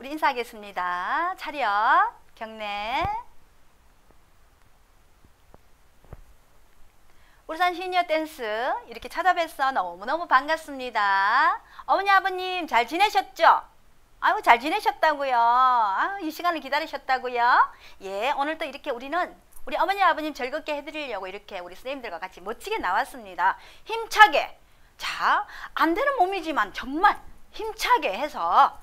우리 인사하겠습니다. 차렷, 경례. 울산 시니어 댄스 이렇게 찾아뵈서 너무너무 반갑습니다. 어머니 아버님 잘 지내셨죠? 아유 잘 지내셨다고요. 아유 이 시간을 기다리셨다고요. 예, 오늘 또 이렇게 우리는 우리 어머니 아버님 즐겁게 해드리려고 이렇게 우리 선생님들과 같이 멋지게 나왔습니다. 힘차게, 자 안되는 몸이지만 정말 힘차게 해서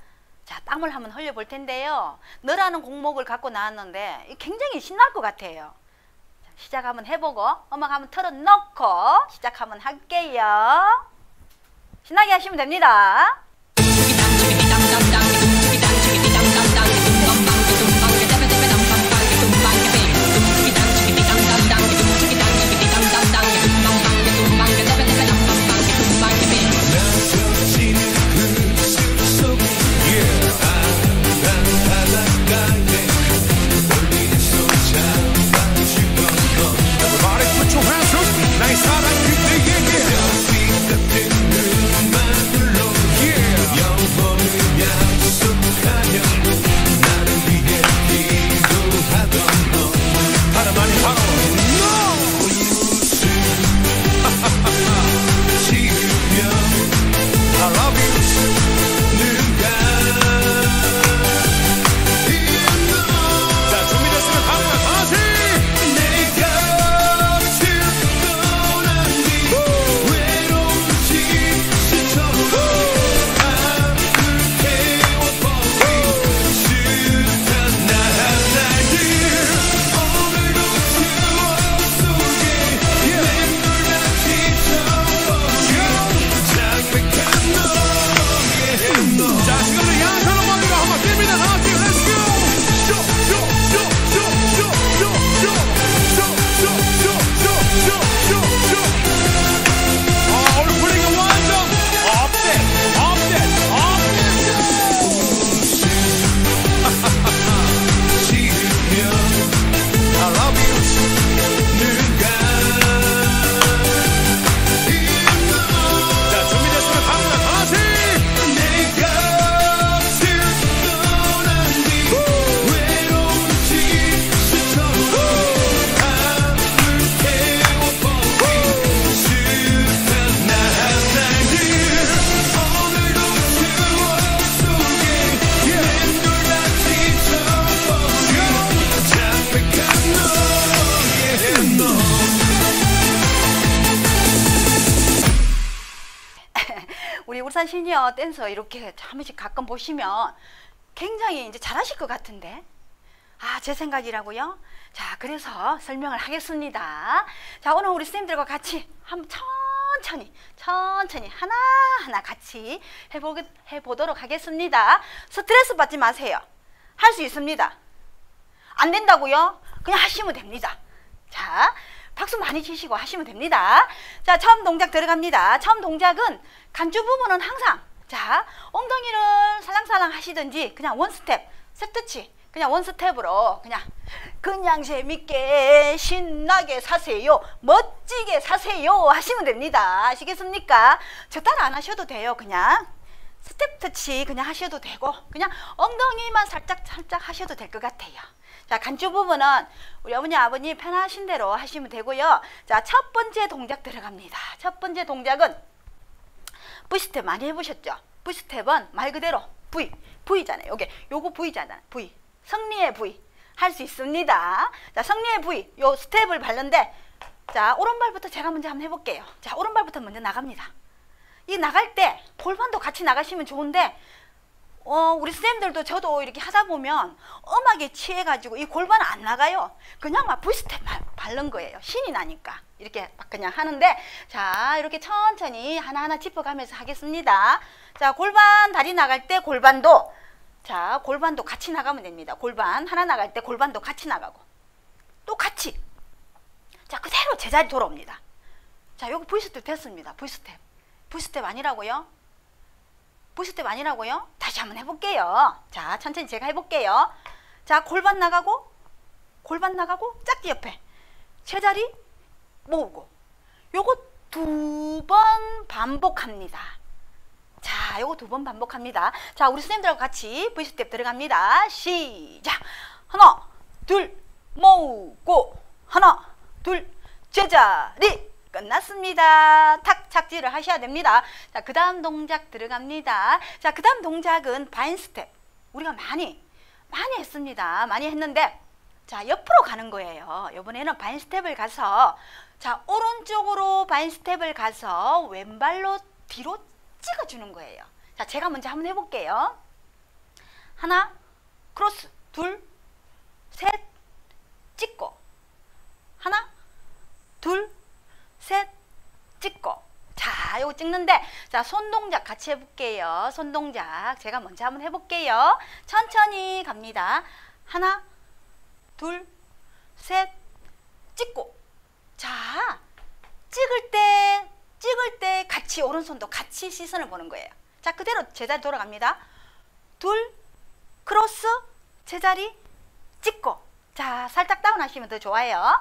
자 땀을 한번 흘려볼 텐데요. 너라는 곡목을 갖고 나왔는데 굉장히 신날 것 같아요. 자, 시작 한번 해보고 음악 한번 틀어놓고 시작 한번 할게요. 신나게 하시면 됩니다. 우리 울산 시니어 댄서 이렇게 한 번씩 가끔 보시면 굉장히 이제 잘하실 것 같은데, 아, 제 생각이라고요? 자, 그래서 설명을 하겠습니다. 자, 오늘 우리 선생님들과 같이 한번 천천히 하나하나 같이 해보도록 하겠습니다. 스트레스 받지 마세요. 할 수 있습니다. 안 된다고요? 그냥 하시면 됩니다. 자, 박수 많이 치시고 하시면 됩니다. 자, 처음 동작 들어갑니다. 처음 동작은 간주 부분은 항상, 자, 엉덩이를 살랑살랑 하시든지 그냥 원스텝, 스트치, 그냥 원스텝으로 그냥 재밌게 신나게 사세요, 멋지게 사세요 하시면 됩니다. 아시겠습니까? 저 따라 안 하셔도 돼요. 그냥 스텝 터치 그냥 하셔도 되고 그냥 엉덩이만 살짝 하셔도 될 것 같아요. 자, 간주 부분은 우리 어머니 아버님 편하신 대로 하시면 되고요. 자, 첫 번째 동작 들어갑니다. 첫 번째 동작은 V스텝 많이 해보셨죠? V스텝은 말 그대로 V잖아요. 요거 V잖아요. V, 승리의 V 할 수 있습니다. 자, 승리의 V 요 스텝을 밟는데, 자, 오른발부터 제가 먼저 한번 해볼게요. 자, 오른발부터 먼저 나갑니다. 이 나갈 때 골반도 같이 나가시면 좋은데, 우리 선생님들도 저도 이렇게 하다 보면 음악에 취해가지고 이 골반은 안 나가요. 그냥 막 V스텝 밟는 거예요. 신이 나니까 이렇게 막 그냥 하는데, 자, 이렇게 천천히 하나하나 짚어가면서 하겠습니다. 자, 골반 다리 나갈 때 골반도, 자, 골반도 같이 나가면 됩니다. 골반 하나 나갈 때 골반도 같이 나가고 또 같이, 자, 그대로 제자리 돌아옵니다. 자, 요거 V스텝 됐습니다. V스텝 아니라고요? V스텝 아니라고요? 다시 한번 해볼게요. 자, 천천히 제가 해볼게요. 자, 골반 나가고 짝지 옆에 제자리 모으고, 요거 2번 반복합니다. 자, 요거 2번 반복합니다. 자, 우리 선생님들하고 같이 V스텝 들어갑니다. 시작. 하나, 둘, 모으고, 하나, 둘, 제자리. 끝났습니다. 탁 착지를 하셔야 됩니다. 자, 그 다음 동작 들어갑니다. 자, 그 다음 동작은 바인스텝. 우리가 많이 했습니다. 많이 했는데, 자, 옆으로 가는 거예요. 이번에는 바인스텝을 가서, 자, 오른쪽으로 바인스텝을 가서 왼발로 뒤로 찍어주는 거예요. 자, 제가 먼저 한번 해볼게요. 하나, 크로스, 둘, 셋, 찍고. 하나, 둘, 셋, 찍고. 자, 요거 찍는데, 자, 손 동작 같이 해볼게요. 손 동작. 제가 먼저 한번 해볼게요. 천천히 갑니다. 하나, 둘, 셋, 찍고. 자, 찍을 때 같이 오른손도 같이 시선을 보는 거예요. 자, 그대로 제자리 돌아갑니다. 둘, 크로스, 제자리, 찍고. 자, 살짝 다운하시면 더 좋아요.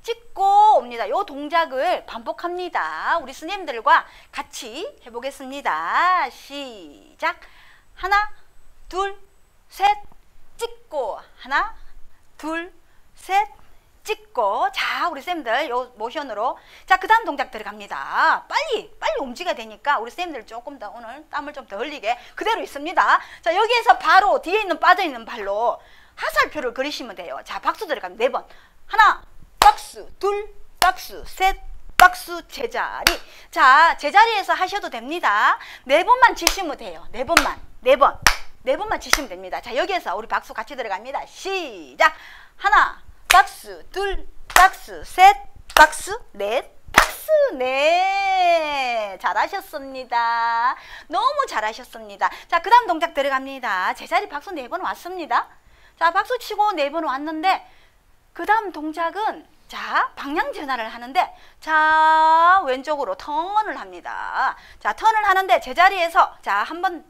찍고 옵니다. 요 동작을 반복합니다. 우리 스님들과 같이 해보겠습니다. 시작. 하나, 둘, 셋, 찍고. 하나, 둘, 셋, 찍고. 자, 우리 쌤들 요 모션으로. 자, 그 다음 동작 들어갑니다. 빨리 움직여야 되니까 우리 쌤들 조금 더 오늘 땀을 좀 더 흘리게 그대로 있습니다. 자, 여기에서 바로 뒤에 있는 빠져있는 발로 하살표를 그리시면 돼요. 자, 박수 들어갑니다. 4번. 하나, 박수, 둘, 박수, 셋, 박수, 제자리. 자, 제자리에서 하셔도 됩니다. 4번만 치시면 돼요. 4번만. 4번만 치시면 됩니다. 자, 여기에서 우리 박수 같이 들어갑니다. 시작. 하나, 박수, 둘, 박수, 셋, 박수, 넷, 박수, 네. 잘하셨습니다. 너무 잘하셨습니다. 자, 그 다음 동작 들어갑니다. 제자리 박수 4번 왔습니다. 자, 박수 치고 4번 왔는데, 그 다음 동작은, 자, 방향 전환을 하는데, 자, 왼쪽으로 턴을 합니다. 자, 턴을 하는데, 제자리에서, 자, 한번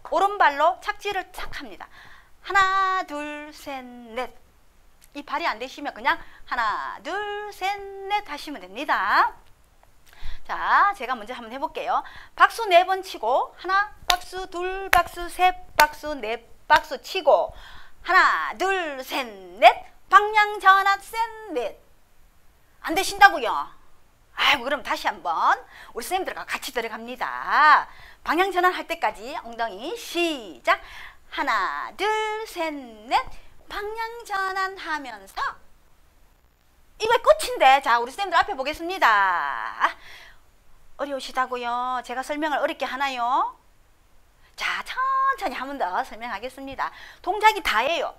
오른발로 착지를 착 합니다. 하나, 둘, 셋, 넷. 이 발이 안 되시면 그냥 하나, 둘, 셋, 넷 하시면 됩니다. 자, 제가 먼저 한번 해볼게요. 박수 4번 치고, 하나, 박수, 둘, 박수, 셋, 박수, 넷, 박수 치고, 하나, 둘, 셋, 넷. 방향 전환, 셋, 넷. 안 되신다고요? 아이고, 그럼 다시 한번 우리 선생님들과 같이 들어갑니다. 방향 전환 할 때까지 엉덩이 시작. 하나, 둘, 셋, 넷. 방향 전환 하면서. 이거 끝인데. 자, 우리 선생님들 앞에 보겠습니다. 어려우시다고요? 제가 설명을 어렵게 하나요? 자, 천천히 한 번 더 설명하겠습니다. 동작이 다예요.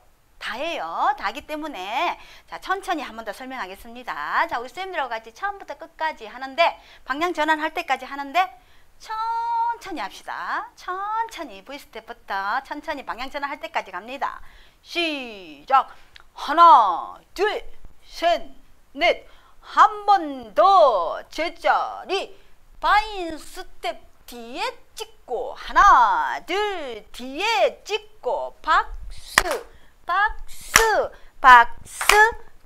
다기 때문에 자, 천천히 한 번 더 설명하겠습니다. 자, 우리 쌤들하고 같이 처음부터 끝까지 하는데, 방향 전환할 때까지 하는데 천천히 합시다. 천천히 V스텝부터 천천히 방향 전환할 때까지 갑니다. 시작. 하나, 둘, 셋, 넷. 한 번 더 제자리. 바인 스텝 뒤에 찍고, 하나, 둘, 뒤에 찍고, 박수, 박수, 박수,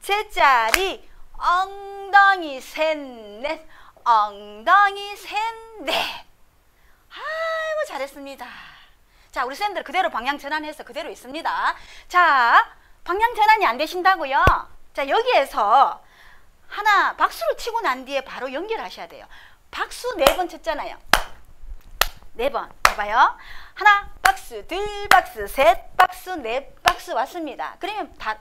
제자리, 엉덩이 셋, 넷, 엉덩이 셋, 넷. 아이고, 잘했습니다. 자, 우리 쌤들 그대로 방향 전환해서 그대로 있습니다. 자, 방향 전환이 안 되신다고요? 자, 여기에서 하나, 박수를 치고 난 뒤에 바로 연결하셔야 돼요. 박수 4번 쳤잖아요. 4번 봐봐요. 하나, 박수, 둘, 박수, 셋, 박수, 넷, 박수 왔습니다. 그러면 다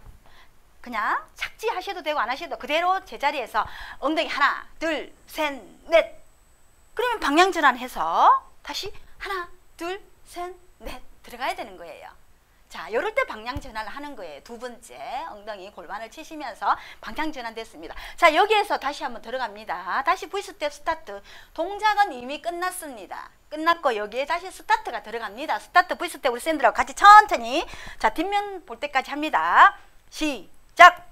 그냥 착지하셔도 되고 안 하셔도 그대로 제자리에서 엉덩이 하나, 둘, 셋, 넷. 그러면 방향 전환해서 다시 하나, 둘, 셋, 넷 들어가야 되는 거예요. 자, 요럴 때 방향 전환을 하는 거예요. 2번째 엉덩이 골반을 치시면서 방향 전환됐습니다. 자, 여기에서 다시 한번 들어갑니다. 다시 V스텝 스타트. 동작은 이미 끝났습니다. 끝났고 여기에 다시 스타트가 들어갑니다. 스타트 V스텝 우리 샌들하고 같이 천천히 자, 뒷면 볼 때까지 합니다. 시작.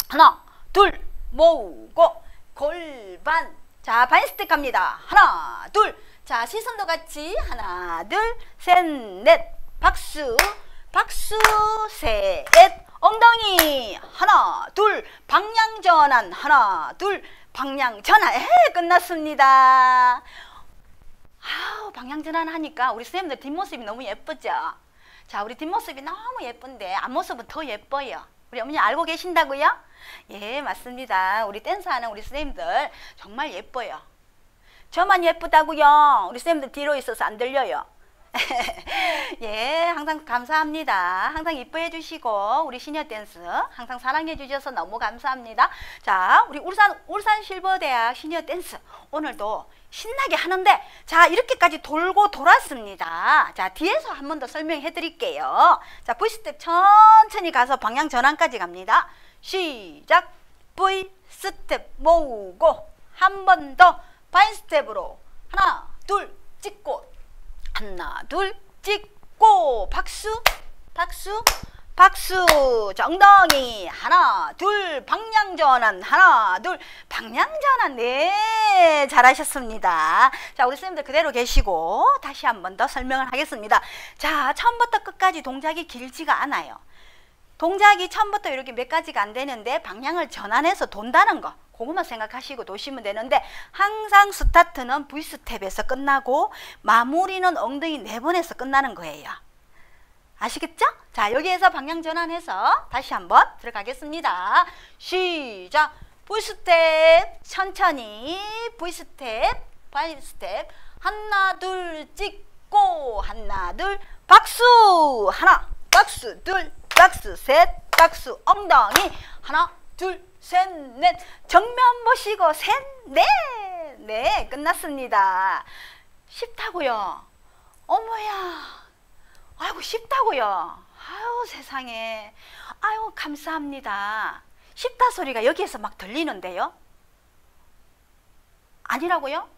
하나, 둘, 모으고 골반. 자, 바인스텝 갑니다. 하나, 둘. 자, 시선도 같이 하나, 둘, 셋, 넷. 박수. 박수, 셋, 엉덩이, 하나, 둘, 방향 전환, 하나, 둘, 방향 전환. 끝났습니다. 아우, 방향전환 하니까 우리 선생님들 뒷모습이 너무 예쁘죠? 자, 우리 뒷모습이 너무 예쁜데 앞모습은 더 예뻐요. 우리 어머니 알고 계신다고요? 예, 맞습니다. 우리 댄스하는 우리 선생님들 정말 예뻐요. 저만 예쁘다고요? 우리 선생님들 뒤로 있어서 안 들려요. 예, 항상 감사합니다. 항상 이뻐해 주시고 우리 시니어 댄스 항상 사랑해 주셔서 너무 감사합니다. 자, 우리 울산 실버대학 시니어 댄스 오늘도 신나게 하는데, 자, 이렇게까지 돌고 돌았습니다. 자, 뒤에서 한 번 더 설명해 드릴게요. 자, V스텝 천천히 가서 방향 전환까지 갑니다. 시작. V스텝 모으고 한 번 더 바인스텝으로 하나 둘 찍고 하나 둘 찍고 박수 박수 박수. 자, 엉덩이 하나 둘 방향전환 하나 둘 방향전환. 네, 잘하셨습니다. 자, 우리 선생님들 그대로 계시고 다시 한 번 더 설명을 하겠습니다. 자, 처음부터 끝까지 동작이 길지가 않아요. 동작이 처음부터 이렇게 몇 가지가 안 되는데 방향을 전환해서 돈다는 거, 그것만 생각하시고 도시면 되는데, 항상 스타트는 V스텝에서 끝나고 마무리는 엉덩이 4번에서 끝나는 거예요. 아시겠죠? 자, 여기에서 방향 전환해서 다시 한번 들어가겠습니다. 시작. V스텝 천천히 V스텝 바이스텝 하나 둘 찍고 하나 둘 박수 하나 박수 둘 박수 셋 박수 엉덩이 하나 둘 셋 넷 정면 보시고 셋 넷. 네, 끝났습니다. 쉽다고요? 어머야, 아이고 쉽다고요? 아유 세상에, 아유 감사합니다. 쉽다 소리가 여기에서 막 들리는데요? 아니라고요?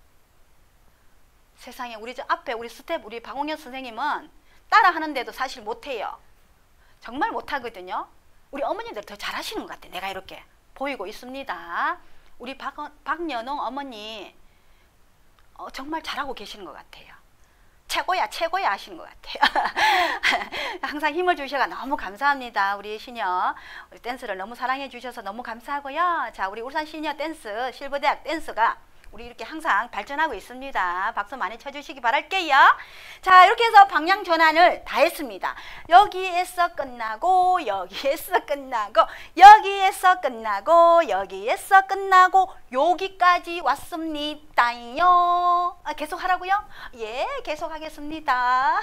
세상에, 우리 저 앞에 우리 스텝 우리 박홍현 선생님은 따라 하는데도 사실 못해요. 정말 못하거든요. 우리 어머니들 더 잘하시는 것 같아. 내가 이렇게 보이고 있습니다. 우리 박연홍 어머니 정말 잘하고 계시는 것 같아요. 최고야 최고야 하시는 것 같아요. 항상 힘을 주셔서 너무 감사합니다. 우리 시니어 우리 댄스를 너무 사랑해 주셔서 너무 감사하고요. 자, 우리 울산 시니어 댄스 실버대학 댄스가 우리 이렇게 항상 발전하고 있습니다. 박수 많이 쳐주시기 바랄게요. 자, 이렇게 해서 방향 전환을 다 했습니다. 여기에서 끝나고 여기에서 끝나고 여기에서 끝나고 여기에서 끝나고 여기까지 왔습니다요. 계속 하라고요? 예, 계속 하겠습니다.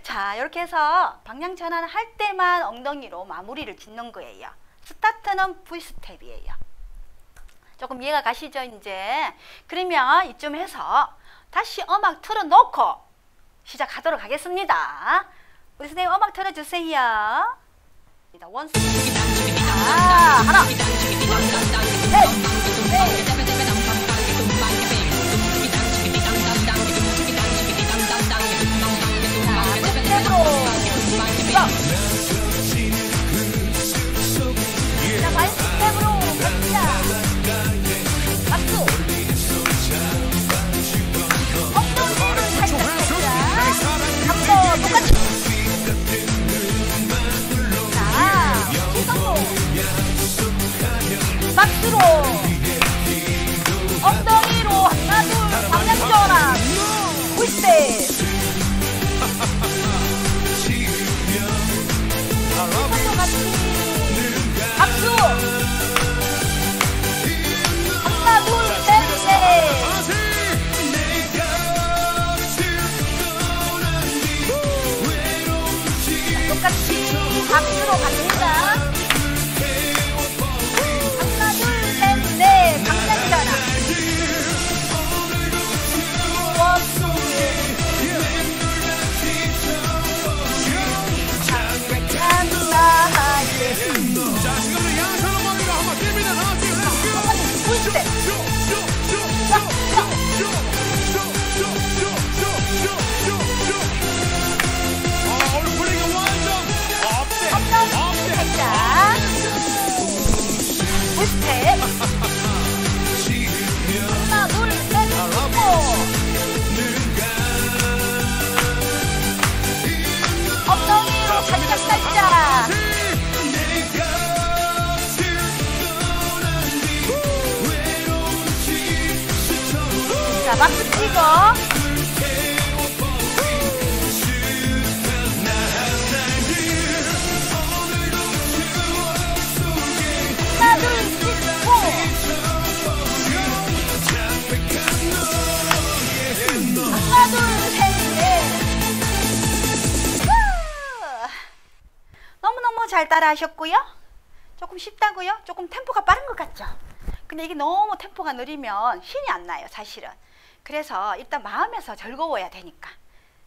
자, 이렇게 해서 방향 전환 할 때만 엉덩이로 마무리를 짓는 거예요. 스타트는 V스텝이에요. 조금 이해가 가시죠, 이제? 그러면 이쯤 해서 다시 음악 틀어놓고 시작하도록 하겠습니다. 우리 선생님 음악 틀어주세요. 원스. 하나, 둘, 셋, 넷. 박수로 엉덩이로 하나 둘 방향 전환 V스텝 박수 하나 둘 셋 넷 똑같이 박수로 갑니다. 네, 방향전환. 자, 지금은 양처럼 머리로 한번 뜁니다. V스텝. 오늘 분위기 완전 업돼. 살짝. V스텝. 하나, 둘, 셋, 넷. 엉덩이로 살짝. 자, 박수 치고 너무너무 잘 따라 하셨고요. 조금 쉽다고요? 조금 템포가 빠른 것 같죠? 근데 이게 너무 템포가 느리면 신이 안 나요, 사실은. 그래서 일단 마음에서 즐거워야 되니까.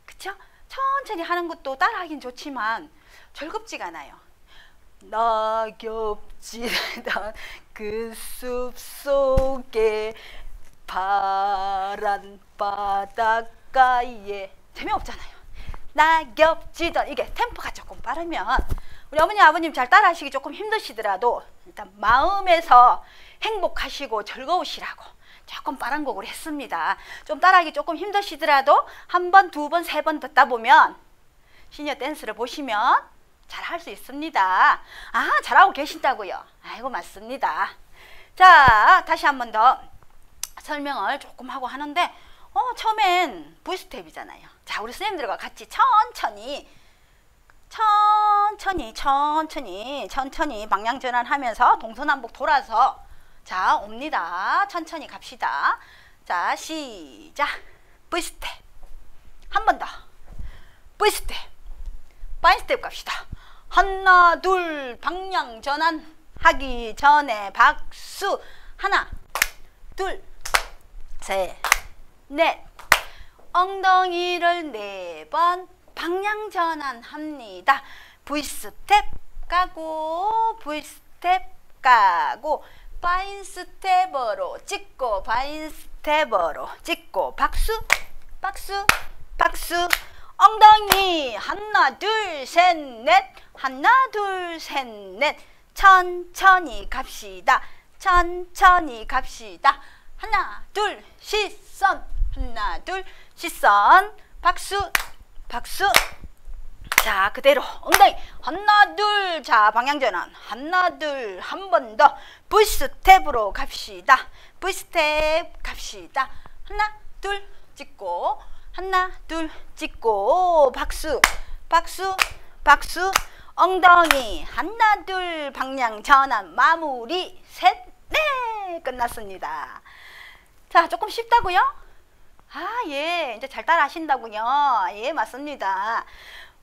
그쵸? 천천히 하는 것도 따라하긴 좋지만 즐겁지가 않아요. 낙엽지던 그 숲속에 파란 바닷가에 재미없잖아요. 낙엽지던 이게 템포가 조금 빠르면 우리 어머니 아버님 잘 따라하시기 조금 힘드시더라도 일단 마음에서 행복하시고 즐거우시라고 조금 빠른 곡으로 했습니다. 좀 따라하기 조금 힘드시더라도 한 번, 두 번, 세 번 듣다 보면 시니어 댄스를 보시면 잘 할 수 있습니다. 아, 잘하고 계신다고요? 아이고, 맞습니다. 자, 다시 한 번 더 설명을 조금 하고 하는데 처음엔 V스텝이잖아요. 자, 우리 선생님들과 같이 천천히 방향 전환하면서 동서남북 돌아서 자, 옵니다. 천천히 갑시다. 자, 시작. V스텝. 한 번 더. V스텝. 파인스텝 갑시다. 하나, 둘, 방향 전환 하기 전에 박수. 하나, 둘, 셋, 넷. 엉덩이를 4번 방향 전환합니다. V스텝 가고 V스텝 가고 파인스텝으로 찍고 파인스텝으로 찍고 박수 박수 박수. 엉덩이 하나 둘 셋 넷 하나 둘 셋 넷. 천천히 갑시다. 천천히 갑시다. 하나 둘 시선 하나 둘 시선 박수 박수. 자, 그대로 엉덩이 하나 둘. 자, 방향 전환 하나 둘. 한 번 더 V스텝으로 갑시다. V스텝 갑시다. 하나 둘 찍고 하나 둘 찍고 박수 박수 박수. 엉덩이 하나 둘 방향 전환 마무리 셋 넷. 끝났습니다. 자, 조금 쉽다고요? 아, 예, 이제 잘 따라 하신다고요? 예, 맞습니다.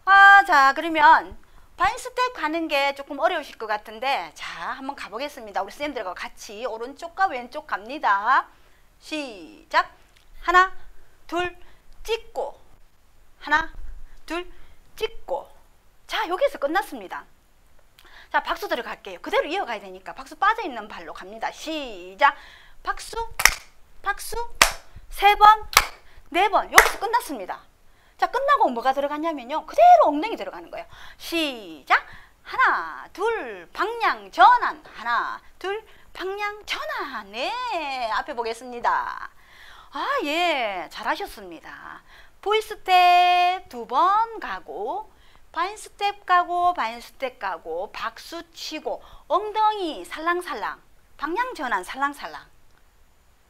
아, 자, 그러면 파인스텝 가는 게 조금 어려우실 것 같은데, 자, 한번 가보겠습니다. 우리 선생님들과 같이 오른쪽과 왼쪽 갑니다. 시작. 하나, 둘, 찍고, 하나, 둘, 찍고. 자, 여기서 끝났습니다. 자, 박수 들어갈게요. 그대로 이어가야 되니까 박수 빠져있는 발로 갑니다. 시작. 박수, 박수. 3번, 4번. 여기서 끝났습니다. 자, 끝나고 뭐가 들어갔냐면요, 그대로 엉덩이 들어가는 거예요. 시작. 하나 둘 방향 전환 하나 둘 방향 전환. 네, 앞에 보겠습니다. 아, 예, 잘하셨습니다. V스텝 2번 가고 바인스텝 가고 바인스텝 가고 박수 치고 엉덩이 살랑살랑 방향 전환 살랑살랑.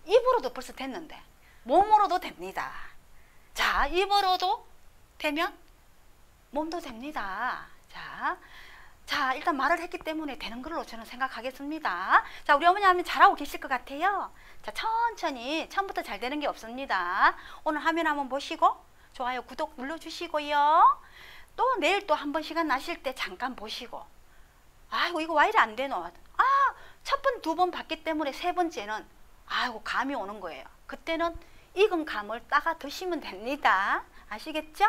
입으로도 벌써 됐는데 몸으로도 됩니다. 자, 입으로도 되면 몸도 됩니다. 자, 일단 말을 했기 때문에 되는 걸로 저는 생각하겠습니다. 자, 우리 어머니 하면 잘하고 계실 것 같아요. 자, 천천히 처음부터 잘 되는 게 없습니다. 오늘 화면 한번 보시고 좋아요, 구독 눌러주시고요. 또 내일 또 한 번 시간 나실 때 잠깐 보시고, 아이고 이거 왜 이래 안 되노? 아, 첫 번, 두 번 봤기 때문에 세 번째는 아이고 감이 오는 거예요. 그때는 익은 감을 따가 드시면 됩니다. 아시겠죠?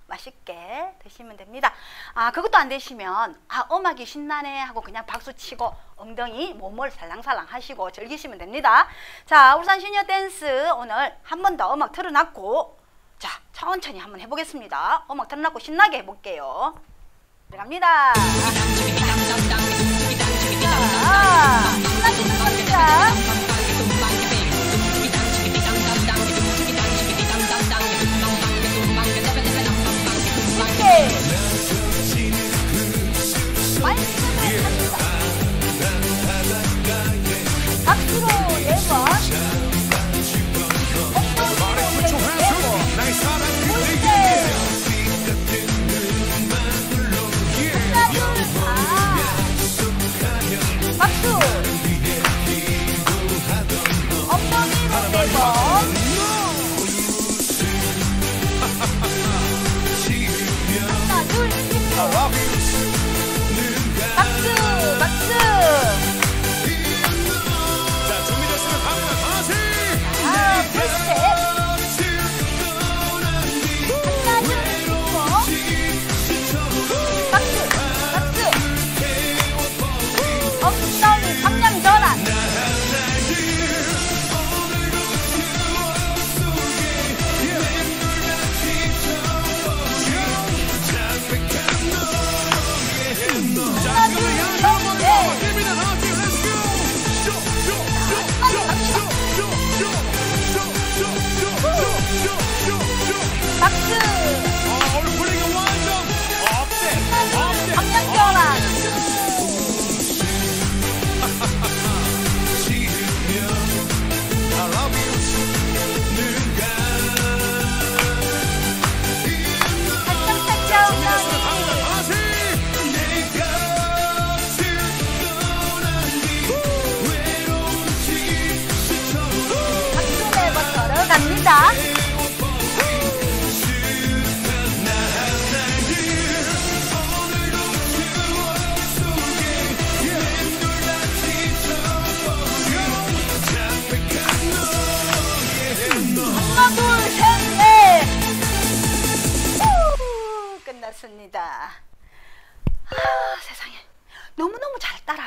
맛있게 드시면 됩니다. 아, 그것도 안 되시면 아, 음악이 신나네 하고 그냥 박수 치고 엉덩이 몸을 살랑살랑 하시고 즐기시면 됩니다. 자, 울산 시니어 댄스 오늘 한 번 더 음악 틀어놨고, 자, 천천히 한번 해보겠습니다. 음악 틀어놨고 신나게 해볼게요. 들어갑니다. 자, 신나게 들어갑니다. 박수로 4번. 박수. 엉덩이로 4번. 하나, 둘, 셋.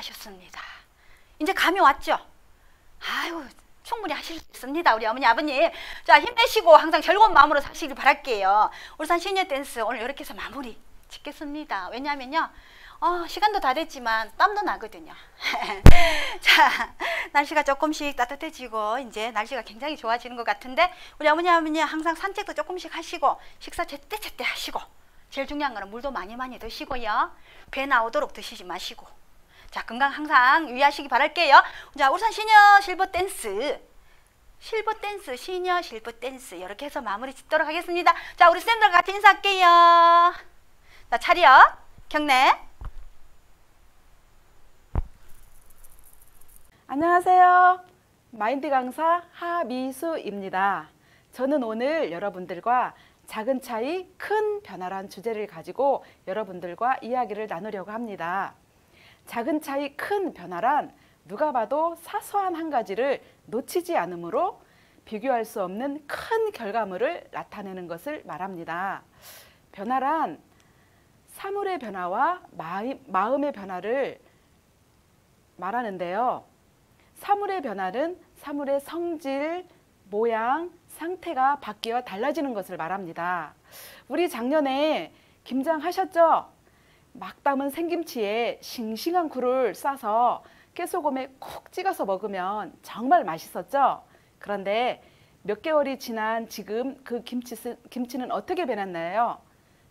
하셨습니다. 이제 감이 왔죠? 아유, 충분히 하실 수 있습니다. 우리 어머니, 아버님. 자, 힘내시고 항상 즐거운 마음으로 사시길 바랄게요. 울산 시니어 댄스 오늘 이렇게 해서 마무리 짓겠습니다. 왜냐하면요, 시간도 다 됐지만 땀도 나거든요. 자, 날씨가 조금씩 따뜻해지고 이제 날씨가 굉장히 좋아지는 것 같은데, 우리 어머니, 아버님 항상 산책도 조금씩 하시고 식사 제때 하시고, 제일 중요한 거는 물도 많이 드시고요. 배 나오도록 드시지 마시고, 자, 건강 항상 유의하시기 바랄게요. 자, 울산 시니어 실버 댄스 시니어 실버 댄스 이렇게 해서 마무리 짓도록 하겠습니다. 자, 우리 쌤들 같이 인사할게요. 자, 차렷, 경례. 안녕하세요. 마인드 강사 하미수입니다. 저는 오늘 여러분들과 작은 차이 큰 변화란 주제를 가지고 여러분들과 이야기를 나누려고 합니다. 작은 차이 큰 변화란 누가 봐도 사소한 한 가지를 놓치지 않으므로 비교할 수 없는 큰 결과물을 나타내는 것을 말합니다. 변화란 사물의 변화와 마음의 변화를 말하는데요. 사물의 변화는 사물의 성질, 모양, 상태가 바뀌어 달라지는 것을 말합니다. 우리 작년에 김장하셨죠? 막 담은 생김치에 싱싱한 굴을 싸서 깨소금에 콕 찍어서 먹으면 정말 맛있었죠? 그런데 몇 개월이 지난 지금 그 김치는 어떻게 변했나요?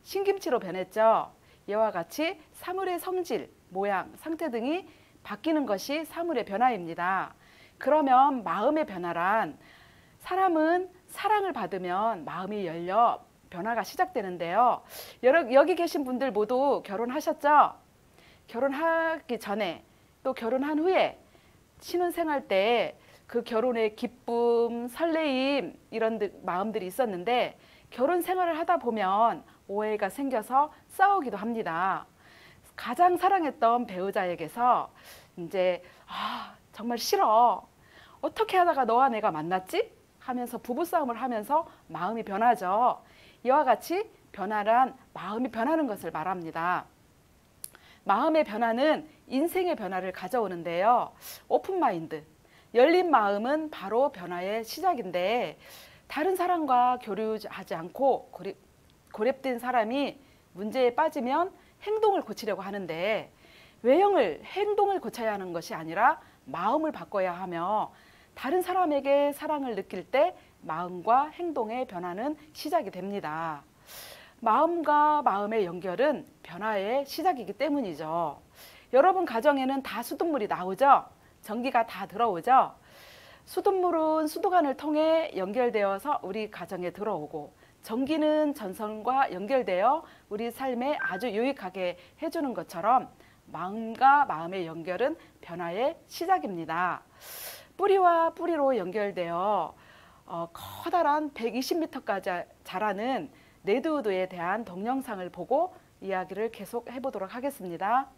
신김치로 변했죠? 이와 같이 사물의 성질, 모양, 상태 등이 바뀌는 것이 사물의 변화입니다. 그러면 마음의 변화란, 사람은 사랑을 받으면 마음이 열려 변화가 시작되는데요. 여기 계신 분들 모두 결혼하셨죠? 결혼하기 전에 또 결혼한 후에 신혼생활 때 그 결혼의 기쁨, 설레임 이런 마음들이 있었는데 결혼 생활을 하다 보면 오해가 생겨서 싸우기도 합니다. 가장 사랑했던 배우자에게서 이제 정말 싫어. 어떻게 하다가 너와 내가 만났지? 하면서 부부싸움을 하면서 마음이 변하죠. 이와 같이 변화란 마음이 변하는 것을 말합니다. 마음의 변화는 인생의 변화를 가져오는데요. 오픈마인드, 열린 마음은 바로 변화의 시작인데, 다른 사람과 교류하지 않고 고립된 사람이 문제에 빠지면 행동을 고치려고 하는데, 행동을 고쳐야 하는 것이 아니라 마음을 바꿔야 하며, 다른 사람에게 사랑을 느낄 때 마음과 행동의 변화는 시작이 됩니다. 마음과 마음의 연결은 변화의 시작이기 때문이죠. 여러분 가정에는 다 수돗물이 나오죠? 전기가 다 들어오죠? 수돗물은 수도관을 통해 연결되어서 우리 가정에 들어오고, 전기는 전선과 연결되어 우리 삶에 아주 유익하게 해주는 것처럼 마음과 마음의 연결은 변화의 시작입니다. 뿌리와 뿌리로 연결되어 커다란 120m까지 자라는 레드우드에 대한 동영상을 보고 이야기를 계속 해보도록 하겠습니다.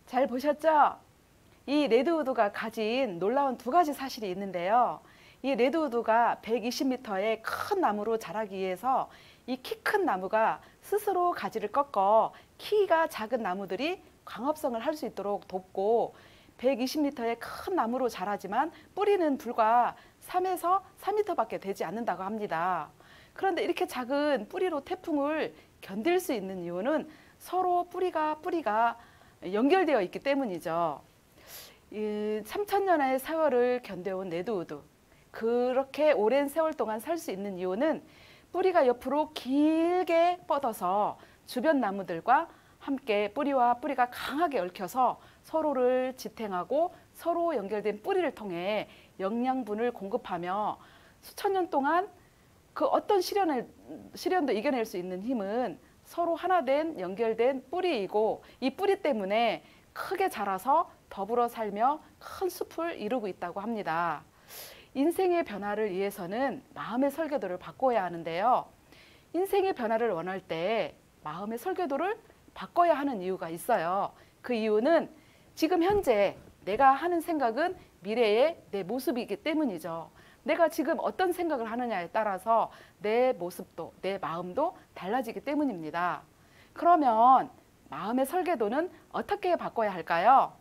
잘 보셨죠? 이 레드우드가 가진 놀라운 두 가지 사실이 있는데요. 이 레드우드가 120m의 큰 나무로 자라기 위해서 이 키 큰 나무가 스스로 가지를 꺾어 키가 작은 나무들이 광합성을 할 수 있도록 돕고 120m의 큰 나무로 자라지만 뿌리는 불과 3에서 4m밖에 되지 않는다고 합니다. 그런데 이렇게 작은 뿌리로 태풍을 견딜 수 있는 이유는 서로 뿌리가 연결되어 있기 때문이죠. 3000년의 세월을 견뎌온 레드우드, 그렇게 오랜 세월 동안 살 수 있는 이유는 뿌리가 옆으로 길게 뻗어서 주변 나무들과 함께 뿌리와 뿌리가 강하게 얽혀서 서로를 지탱하고 서로 연결된 뿌리를 통해 영양분을 공급하며 수천 년 동안 그 어떤 시련도 이겨낼 수 있는 힘은 서로 하나된 연결된 뿌리이고, 이 뿌리 때문에 크게 자라서 더불어 살며 큰 숲을 이루고 있다고 합니다. 인생의 변화를 위해서는 마음의 설계도를 바꿔야 하는데요. 인생의 변화를 원할 때 마음의 설계도를 바꿔야 하는 이유가 있어요. 그 이유는 지금 현재 내가 하는 생각은 미래의 내 모습이기 때문이죠. 내가 지금 어떤 생각을 하느냐에 따라서 내 모습도 내 마음도 달라지기 때문입니다. 그러면 마음의 설계도는 어떻게 바꿔야 할까요?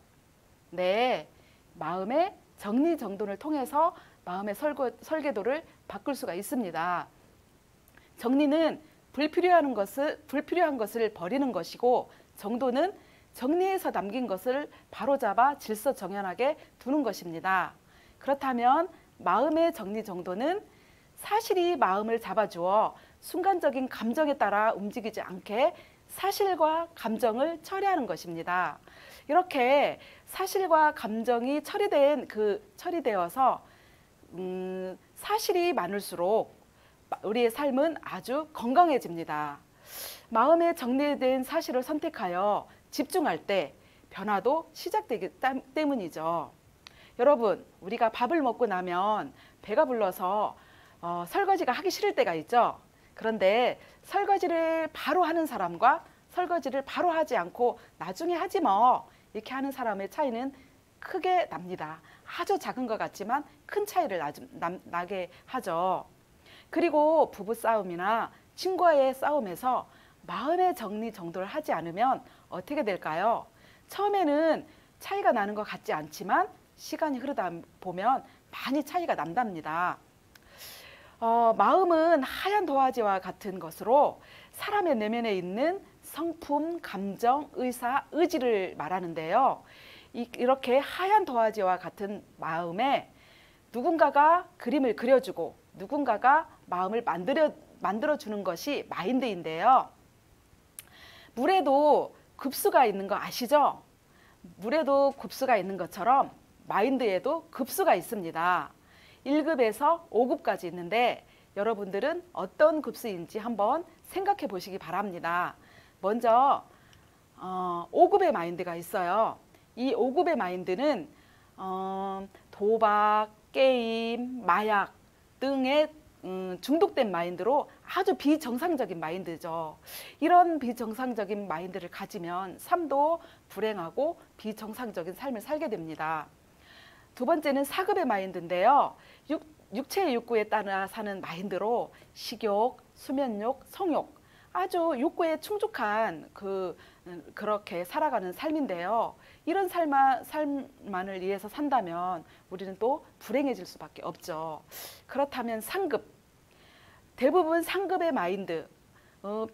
네, 마음의 정리정돈을 통해서 마음의 설계도를 바꿀 수가 있습니다. 정리는 불필요한 것을 버리는 것이고, 정돈은 정리해서 남긴 것을 바로잡아 질서정연하게 두는 것입니다. 그렇다면 마음의 정리정돈은 사실이 마음을 잡아주어 순간적인 감정에 따라 움직이지 않게 사실과 감정을 처리하는 것입니다. 이렇게 사실과 감정이 처리되어서 사실이 많을수록 우리의 삶은 아주 건강해집니다. 마음에 정리된 사실을 선택하여 집중할 때 변화도 시작되기 때문이죠. 여러분, 우리가 밥을 먹고 나면 배가 불러서 설거지가 하기 싫을 때가 있죠. 그런데 설거지를 바로 하는 사람과 설거지를 바로 하지 않고 나중에 하지 뭐 이렇게 하는 사람의 차이는 크게 납니다. 아주 작은 것 같지만 큰 차이를 나게 하죠. 그리고 부부싸움이나 친구와의 싸움에서 마음의 정리정돈을 하지 않으면 어떻게 될까요? 처음에는 차이가 나는 것 같지 않지만 시간이 흐르다 보면 많이 차이가 난답니다. 마음은 하얀 도화지와 같은 것으로 사람의 내면에 있는 성품, 감정, 의사, 의지를 말하는데요. 이렇게 하얀 도화지와 같은 마음에 누군가가 그림을 그려주고 누군가가 마음을 만들어주는 것이 마인드인데요. 물에도 급수가 있는 거 아시죠? 물에도 급수가 있는 것처럼 마인드에도 급수가 있습니다. 1급에서 5급까지 있는데 여러분들은 어떤 급수인지 한번 생각해 보시기 바랍니다. 먼저 5급의 마인드가 있어요. 이 5급의 마인드는 도박, 게임, 마약 등에 중독된 마인드로 아주 비정상적인 마인드죠. 이런 비정상적인 마인드를 가지면 삶도 불행하고 비정상적인 삶을 살게 됩니다. 두 번째는 4급의 마인드인데요. 육체의 욕구에 따라 사는 마인드로 식욕, 수면욕, 성욕, 아주 욕구에 충족한 그렇게 살아가는 삶인데요. 이런 삶만을 위해서 산다면 우리는 또 불행해질 수밖에 없죠. 그렇다면 상급, 대부분 상급의 마인드,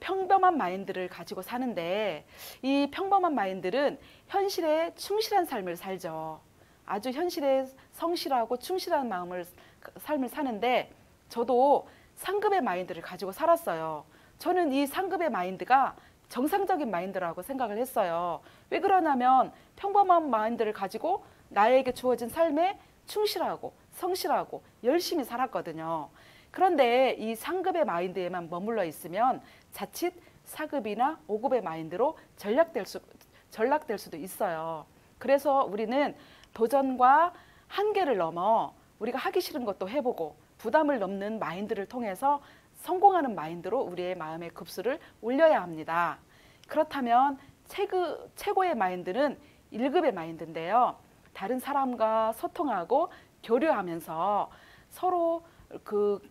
평범한 마인드를 가지고 사는데 이 평범한 마인드는 현실에 충실한 삶을 살죠. 아주 현실에 성실하고 충실한 삶을 사는데 저도 상급의 마인드를 가지고 살았어요. 저는 이 상급의 마인드가 정상적인 마인드라고 생각을 했어요. 왜 그러냐면 평범한 마인드를 가지고 나에게 주어진 삶에 충실하고 성실하고 열심히 살았거든요. 그런데 이 상급의 마인드에만 머물러 있으면 자칫 4급이나 5급의 마인드로 전락될 수도 있어요. 그래서 우리는 도전과 한계를 넘어 우리가 하기 싫은 것도 해보고 부담을 넘는 마인드를 통해서 성공하는 마인드로 우리의 마음의 급수를 올려야 합니다. 그렇다면 최고의 마인드는 1급의 마인드인데요. 다른 사람과 소통하고 교류하면서 서로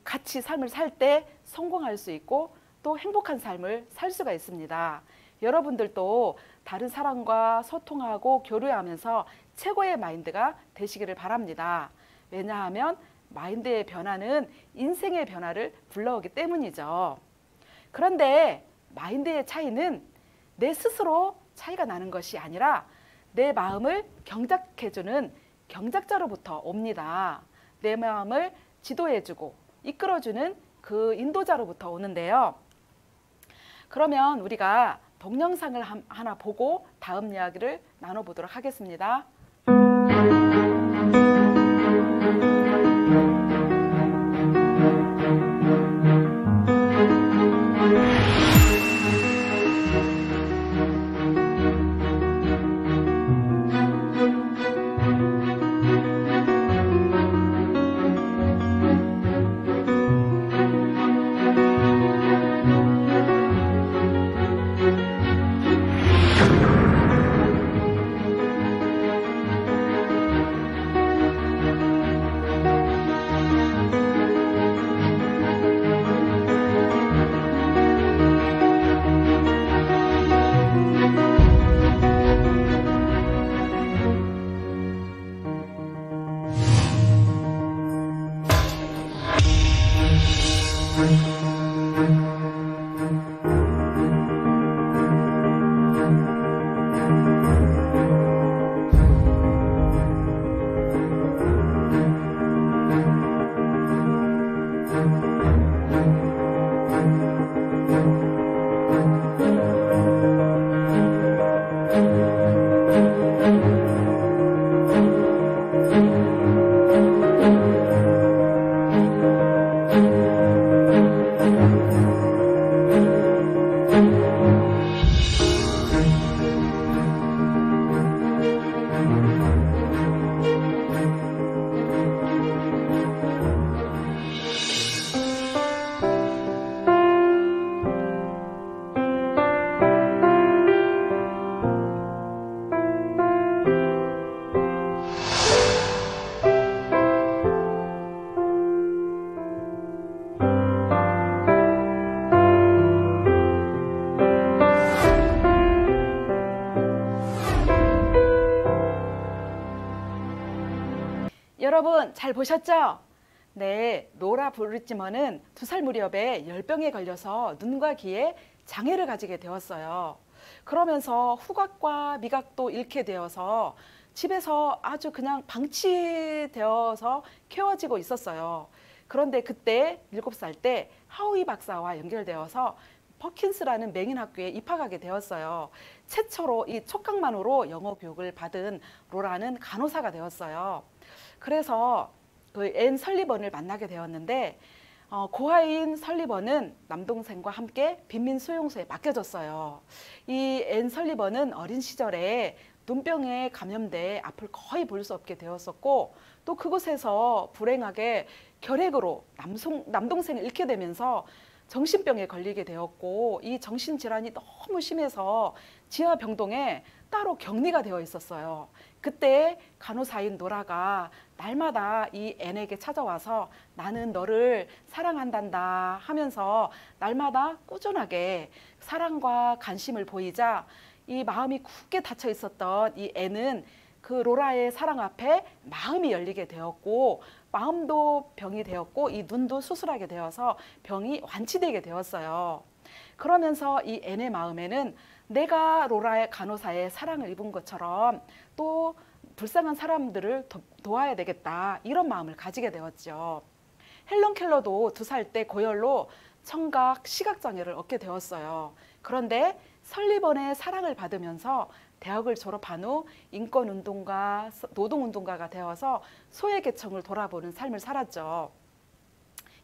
같이 삶을 살 때 성공할 수 있고 또 행복한 삶을 살 수가 있습니다. 여러분들도 다른 사람과 소통하고 교류하면서 최고의 마인드가 되시기를 바랍니다. 왜냐하면 마인드의 변화는 인생의 변화를 불러오기 때문이죠. 그런데 마인드의 차이는 내 스스로 차이가 나는 것이 아니라 내 마음을 경작해주는 경작자로부터 옵니다. 내 마음을 지도해주고 이끌어주는 그 인도자로부터 오는데요. 그러면 우리가 동영상을 하나 보고 다음 이야기를 나눠보도록 하겠습니다. 여러분 잘 보셨죠? 네, 노라 브리지먼은 2살 무렵에 열병에 걸려서 눈과 귀에 장애를 가지게 되었어요. 그러면서 후각과 미각도 잃게 되어서 집에서 아주 그냥 방치되어서 키워지고 있었어요. 그런데 그때 7살 때 하우이 박사와 연결되어서 퍼킨스라는 맹인학교에 입학하게 되었어요. 최초로 이 촉각만으로 영어 교육을 받은 로라는 간호사가 되었어요. 그래서 그 앤 설리번을 만나게 되었는데 고아인 설리번은 남동생과 함께 빈민 수용소에 맡겨졌어요. 이 앤 설리번은 어린 시절에 눈병에 감염돼 앞을 거의 볼 수 없게 되었었고 또 그곳에서 불행하게 결핵으로 남동생을 잃게 되면서 정신병에 걸리게 되었고 이 정신질환이 너무 심해서 지하병동에 따로 격리가 되어 있었어요. 그때 간호사인 노라가 날마다 이 앤에게 찾아와서 나는 너를 사랑한단다 하면서 날마다 꾸준하게 사랑과 관심을 보이자 이 마음이 굳게 닫혀 있었던 이 앤은 그 로라의 사랑 앞에 마음이 열리게 되었고 마음도 병이 되었고 이 눈도 수술하게 되어서 병이 완치되게 되었어요. 그러면서 이 앤의 마음에는 내가 로라의 간호사의 사랑을 입은 것처럼 또 불쌍한 사람들을 도와야 되겠다 이런 마음을 가지게 되었죠. 헬런 켈러도 2살 때 고열로 청각 시각장애를 얻게 되었어요. 그런데 설리번의 사랑을 받으면서 대학을 졸업한 후 인권운동가, 노동운동가가 되어서 소외계층을 돌아보는 삶을 살았죠.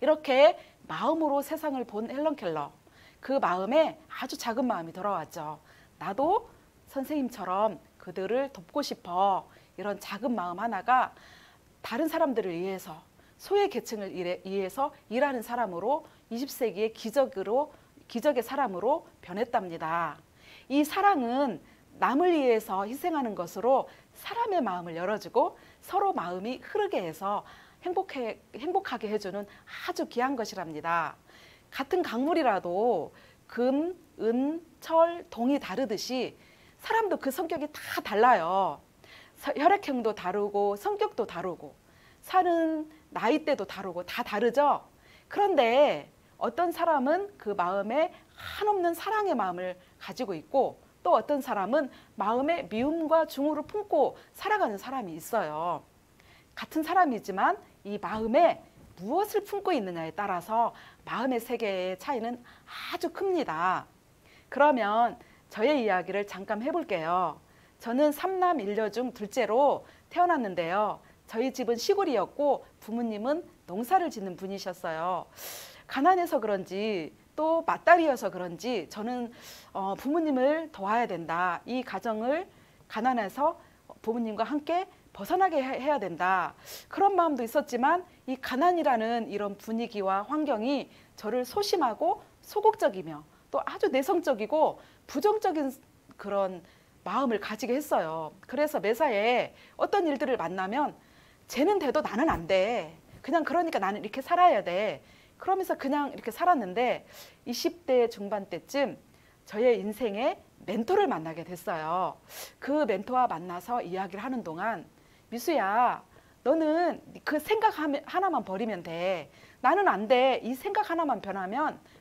이렇게 마음으로 세상을 본 헬런 켈러, 그 마음에 아주 작은 마음이 돌아왔죠. 나도 선생님처럼 그들을 돕고 싶어. 이런 작은 마음 하나가 다른 사람들을 위해서 소외계층을 위해서 일하는 사람으로 20세기의 기적의 사람으로 변했답니다. 이 사랑은 남을 위해서 희생하는 것으로 사람의 마음을 열어주고 서로 마음이 흐르게 해서 행복하게 해주는 아주 귀한 것이랍니다. 같은 강물이라도 금, 은, 철, 동이 다르듯이 사람도 그 성격이 다 달라요. 혈액형도 다르고 성격도 다르고 사는 나이대도 다르고 다 다르죠. 그런데 어떤 사람은 그 마음에 한없는 사랑의 마음을 가지고 있고 또 어떤 사람은 마음에 미움과 중후를 품고 살아가는 사람이 있어요. 같은 사람이지만 이 마음에 무엇을 품고 있느냐에 따라서 마음의 세계의 차이는 아주 큽니다. 그러면 저의 이야기를 잠깐 해볼게요. 저는 3남 1녀 중 둘째로 태어났는데요. 저희 집은 시골이었고 부모님은 농사를 짓는 분이셨어요. 가난해서 그런지 또 맞다리여서 그런지 저는 부모님을 도와야 된다. 이 가정을 가난해서 부모님과 함께 벗어나게 해야 된다. 그런 마음도 있었지만 이 가난이라는 이런 분위기와 환경이 저를 소심하고 소극적이며 또 아주 내성적이고 부정적인 그런 마음을 가지게 했어요. 그래서 매사에 어떤 일들을 만나면 쟤는 돼도 나는 안 돼. 그냥 그러니까 나는 이렇게 살아야 돼. 그러면서 그냥 이렇게 살았는데 20대 중반 때쯤 저의 인생에 멘토를 만나게 됐어요. 그 멘토와 만나서 이야기를 하는 동안 미수야, 너는 그 생각 하나만 버리면 돼. 나는 안 돼. 이 생각 하나만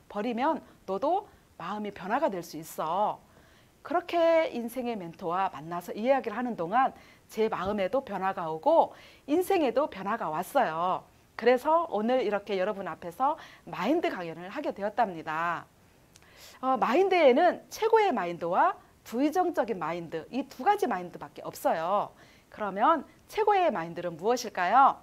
버리면 너도 마음이 변화가 될 수 있어. 그렇게 인생의 멘토와 만나서 이야기를 하는 동안 제 마음에도 변화가 오고 인생에도 변화가 왔어요. 그래서 오늘 이렇게 여러분 앞에서 마인드 강연을 하게 되었답니다. 마인드에는 최고의 마인드와 부의정적인 마인드, 이 두 가지 마인드밖에 없어요. 그러면 최고의 마인드는 무엇일까요?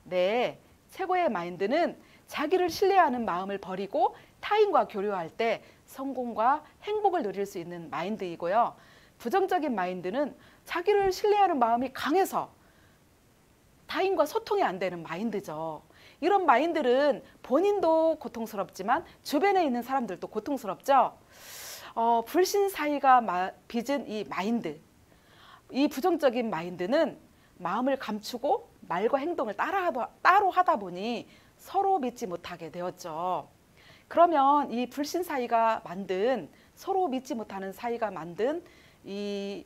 네, 최고의 마인드는 자기를 신뢰하는 마음을 버리고 타인과 교류할 때 성공과 행복을 누릴 수 있는 마인드이고요. 부정적인 마인드는 자기를 신뢰하는 마음이 강해서 타인과 소통이 안 되는 마인드죠. 이런 마인드는 본인도 고통스럽지만 주변에 있는 사람들도 고통스럽죠. 불신 사이가 빚은 이 마인드, 이 부정적인 마인드는 마음을 감추고 말과 행동을 따로 하다 보니 서로 믿지 못하게 되었죠. 그러면 이 불신 사이가 만든, 서로 믿지 못하는 사이가 만든 이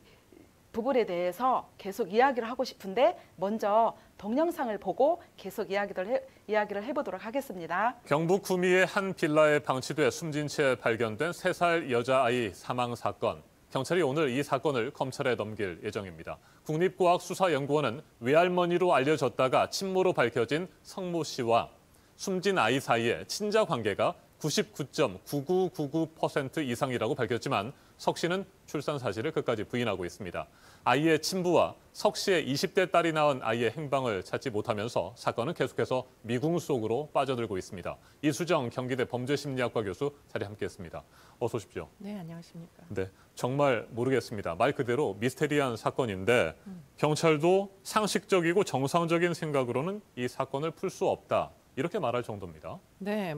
부분에 대해서 계속 이야기를 하고 싶은데 먼저 동영상을 보고 계속 이야기를 해보도록 하겠습니다. 경북 구미의 한 빌라에 방치돼 숨진 채 발견된 3살 여자아이 사망 사건. 경찰이 오늘 이 사건을 검찰에 넘길 예정입니다. 국립과학수사연구원은 외할머니로 알려졌다가 친모로 밝혀진 성모 씨와 숨진 아이 사이의 친자 관계가 99.9999% 이상이라고 밝혔지만 석 씨는 출산 사실을 끝까지 부인하고 있습니다. 아이의 친부와 석 씨의 20대 딸이 낳은 아이의 행방을 찾지 못하면서 사건은 계속해서 미궁 속으로 빠져들고 있습니다. 이수정 경기대 범죄심리학과 교수 자리에 함께했습니다. 어서 오십시오. 네, 안녕하십니까. 네, 정말 모르겠습니다. 말 그대로 미스테리한 사건인데 경찰도 상식적이고 정상적인 생각으로는 이 사건을 풀 수 없다. 이렇게 말할 정도입니다. 네,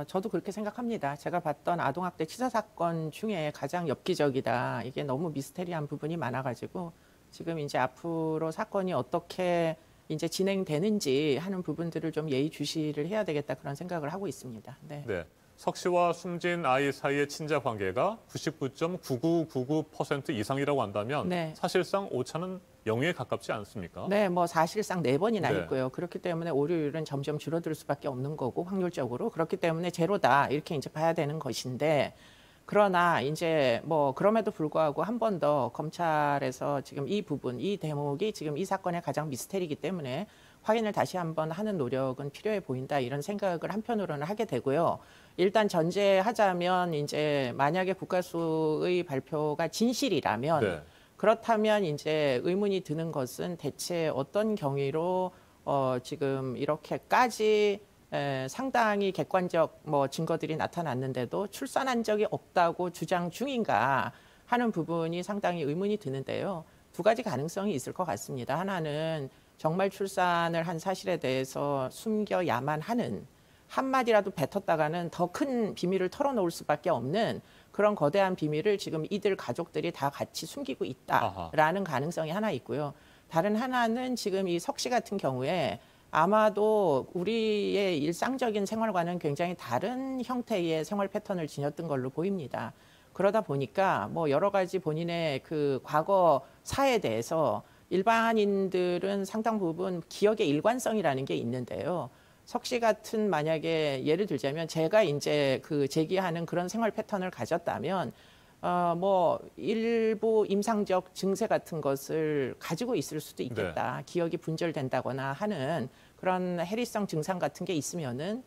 저도 그렇게 생각합니다. 제가 봤던 아동학대 치사 사건 중에 가장 엽기적이다. 이게 너무 미스테리한 부분이 많아가지고 지금 이제 앞으로 사건이 어떻게 이제 진행되는지 하는 부분들을 좀 예의주시를 해야 되겠다 그런 생각을 하고 있습니다. 네. 네. 석 씨와 숨진 아이 사이의 친자 관계가 99.9999% 이상이라고 한다면 네. 사실상 오차는 0에 가깝지 않습니까? 네, 사실상 4번이나 네. 있고요. 그렇기 때문에 오류율은 점점 줄어들 수밖에 없는 거고 확률적으로 그렇기 때문에 제로다 이렇게 이제 봐야 되는 것인데 그러나 이제 그럼에도 불구하고 한 번 더 검찰에서 지금 이 부분, 이 대목이 지금 이 사건의 가장 미스테리이기 때문에 확인을 다시 한번 하는 노력은 필요해 보인다 이런 생각을 한편으로는 하게 되고요. 일단 전제하자면 이제 만약에 국가수의 발표가 진실이라면 네. 그렇다면 이제 의문이 드는 것은 대체 어떤 경위로 지금 이렇게까지 상당히 객관적 증거들이 나타났는데도 출산한 적이 없다고 주장 중인가 하는 부분이 상당히 의문이 드는데요. 두 가지 가능성이 있을 것 같습니다. 하나는 정말 출산을 한 사실에 대해서 숨겨야만 하는 한마디라도 뱉었다가는 더 큰 비밀을 털어놓을 수밖에 없는 그런 거대한 비밀을 지금 이들 가족들이 다 같이 숨기고 있다라는 가능성이 하나 있고요. 다른 하나는 지금 이 석 씨 같은 경우에 아마도 우리의 일상적인 생활과는 굉장히 다른 형태의 생활 패턴을 지녔던 걸로 보입니다. 그러다 보니까 뭐 여러 가지 본인의 그 과거사에 대해서 일반인들은 상당 부분 기억의 일관성이라는 게 있는데요. 석 씨 같은 만약에 예를 들자면 제가 이제 그 제기하는 그런 생활 패턴을 가졌다면 뭐 일부 임상적 증세 같은 것을 가지고 있을 수도 있겠다. 기억이 분절된다거나 하는 그런 해리성 증상 같은 게 있으면은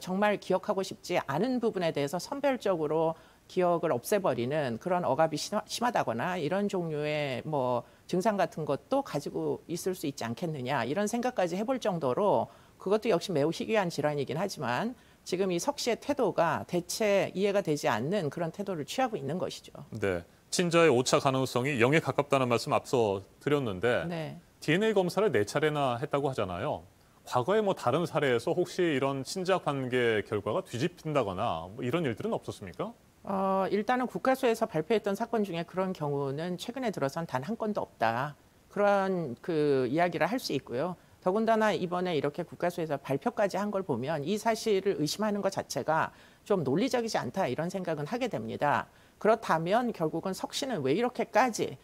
정말 기억하고 싶지 않은 부분에 대해서 선별적으로 기억을 없애버리는 그런 억압이 심하다거나 이런 종류의 뭐 증상 같은 것도 가지고 있을 수 있지 않겠느냐 이런 생각까지 해볼 정도로 그것도 역시 매우 희귀한 질환이긴 하지만 지금 이 석 씨의 태도가 대체 이해가 되지 않는 그런 태도를 취하고 있는 것이죠. 네, 친자의 오차 가능성이 0에 가깝다는 말씀 앞서 드렸는데 네. DNA 검사를 4차례나 했다고 하잖아요. 과거에 뭐 다른 사례에서 혹시 이런 친자 관계 결과가 뒤집힌다거나 뭐 이런 일들은 없었습니까? 일단은 국가수에서 발표했던 사건 중에 그런 경우는 최근에 들어선 단 한 건도 없다. 그런 그 이야기를 할 수 있고요. 더군다나 이번에 이렇게 국가수에서 발표까지 한 걸 보면 이 사실을 의심하는 것 자체가 좀 논리적이지 않다 이런 생각은 하게 됩니다. 그렇다면 결국은 석 씨는 왜 이렇게까지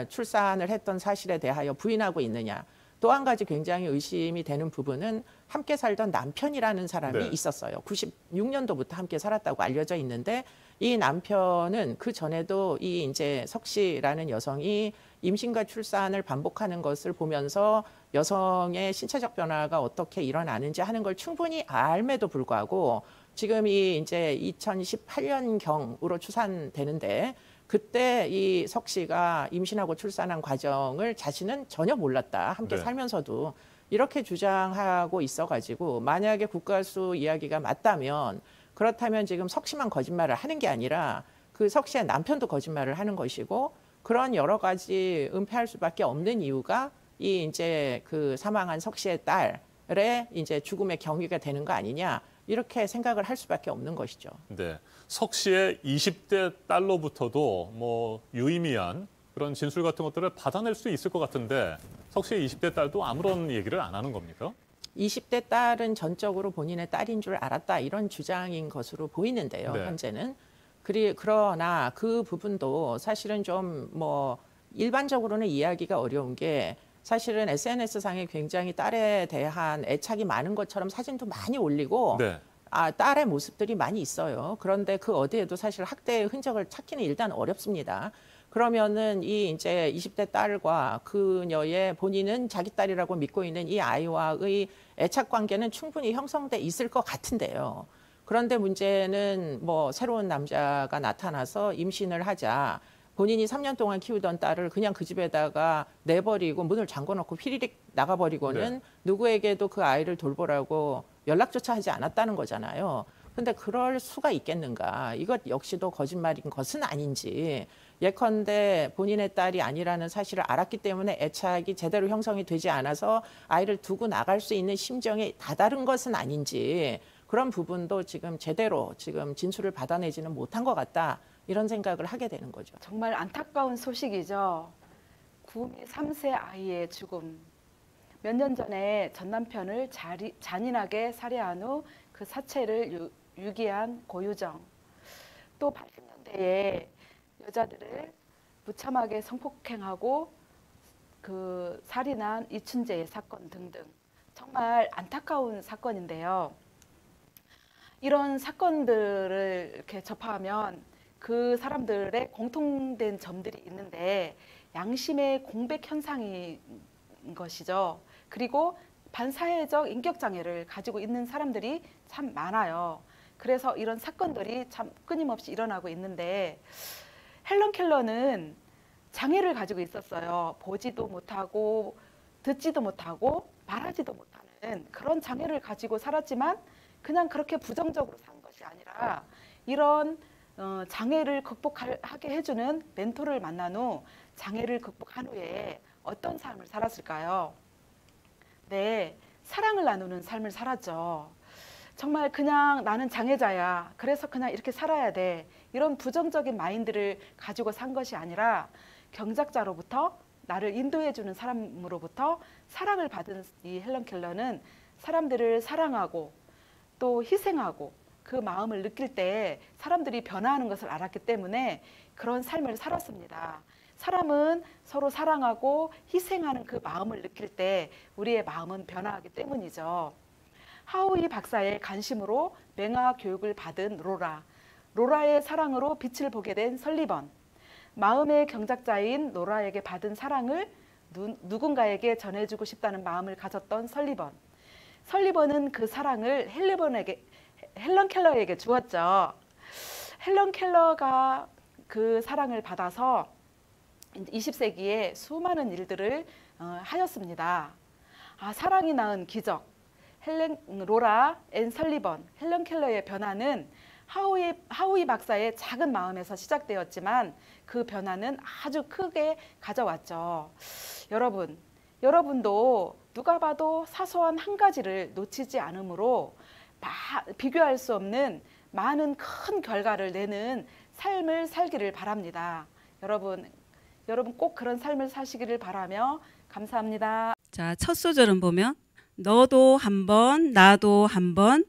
출산을 했던 사실에 대하여 부인하고 있느냐. 또 한 가지 굉장히 의심이 되는 부분은 함께 살던 남편이라는 사람이 있었어요. 96년도부터 함께 살았다고 알려져 있는데 이 남편은 그 전에도 이 이제 석 씨라는 여성이 임신과 출산을 반복하는 것을 보면서 여성의 신체적 변화가 어떻게 일어나는지 하는 걸 충분히 알매도 불구하고 지금 이 이제 2018년경으로 추산되는데 그때 이 석 씨가 임신하고 출산한 과정을 자신은 전혀 몰랐다. 함께 살면서도 이렇게 주장하고 있어가지고 만약에 국가수 이야기가 맞다면 그렇다면 지금 석 씨만 거짓말을 하는 게 아니라 그 석 씨의 남편도 거짓말을 하는 것이고 그런 여러 가지 은폐할 수밖에 없는 이유가 이 이제 그 사망한 석 씨의 딸의 이제 죽음의 경위가 되는 거 아니냐 이렇게 생각을 할 수밖에 없는 것이죠. 네, 석 씨의 20대 딸로부터도 뭐 유의미한 그런 진술 같은 것들을 받아낼 수 있을 것 같은데 석 씨의 20대 딸도 아무런 얘기를 안 하는 겁니까? 20대 딸은 전적으로 본인의 딸인 줄 알았다 이런 주장인 것으로 보이는데요. 현재는. 그러나 그 부분도 사실은 좀 뭐 일반적으로는 이해하기가 어려운 게 사실은 SNS상에 굉장히 딸에 대한 애착이 많은 것처럼 사진도 많이 올리고 딸의 모습들이 많이 있어요. 그런데 그 어디에도 사실 학대의 흔적을 찾기는 일단 어렵습니다. 그러면은 이 이제 20대 딸과 그녀의 본인은 자기 딸이라고 믿고 있는 이 아이와의 애착 관계는 충분히 형성돼 있을 것 같은데요. 그런데 문제는 뭐 새로운 남자가 나타나서 임신을 하자 본인이 3년 동안 키우던 딸을 그냥 그 집에다가 내버리고 문을 잠궈놓고 휘리릭 나가버리고는 누구에게도 그 아이를 돌보라고 연락조차 하지 않았다는 거잖아요. 근데 그럴 수가 있겠는가? 이것 역시도 거짓말인 것은 아닌지 예컨대 본인의 딸이 아니라는 사실을 알았기 때문에 애착이 제대로 형성이 되지 않아서 아이를 두고 나갈 수 있는 심정이 다다른 것은 아닌지 그런 부분도 지금 제대로 지금 진술을 받아내지는 못한 것 같다. 이런 생각을 하게 되는 거죠. 정말 안타까운 소식이죠. 구미 3세 아이의 죽음. 몇 년 전에 전 남편을 잔인하게 살해한 후 그 사체를 유기한 고유정. 또 80년대에 여자들을 무참하게 성폭행하고 그 살인한 이춘재의 사건 등등. 정말 안타까운 사건인데요. 이런 사건들을 이렇게 접하면 그 사람들의 공통된 점들이 있는데 양심의 공백 현상인 것이죠. 그리고 반사회적 인격장애를 가지고 있는 사람들이 참 많아요. 그래서 이런 사건들이 참 끊임없이 일어나고 있는데 헬런 켈러는 장애를 가지고 있었어요. 보지도 못하고 듣지도 못하고 말하지도 못하는 그런 장애를 가지고 살았지만 그냥 그렇게 부정적으로 산 것이 아니라 이런 장애를 극복하게 해주는 멘토를 만난 후 장애를 극복한 후에 어떤 삶을 살았을까요? 네, 사랑을 나누는 삶을 살았죠. 정말 그냥 나는 장애자야. 그래서 그냥 이렇게 살아야 돼. 이런 부정적인 마인드를 가지고 산 것이 아니라 경작자로부터 나를 인도해주는 사람으로부터 사랑을 받은 이 헬런 켈러는 사람들을 사랑하고 또 희생하고 그 마음을 느낄 때 사람들이 변화하는 것을 알았기 때문에 그런 삶을 살았습니다. 사람은 서로 사랑하고 희생하는 그 마음을 느낄 때 우리의 마음은 변화하기 때문이죠. 하우이 박사의 관심으로 맹아 교육을 받은 로라의 사랑으로 빛을 보게 된 설리번, 마음의 경작자인 로라에게 받은 사랑을 누군가에게 전해주고 싶다는 마음을 가졌던 설리번은 그 사랑을 헬런 켈러에게 주었죠. 헬런 켈러가 그 사랑을 받아서 20세기에 수많은 일들을 하였습니다. 사랑이 낳은 기적, 로라 앤 설리번, 헬런 켈러의 변화는 하우이 박사의 작은 마음에서 시작되었지만 그 변화는 아주 크게 가져왔죠. 여러분도 누가 봐도 사소한 한 가지를 놓치지 않으므로 비교할 수 없는 많은 큰 결과를 내는 삶을 살기를 바랍니다. 여러분 꼭 그런 삶을 사시기를 바라며 감사합니다. 자, 첫 소절은 보면 너도 한 번, 나도 한 번,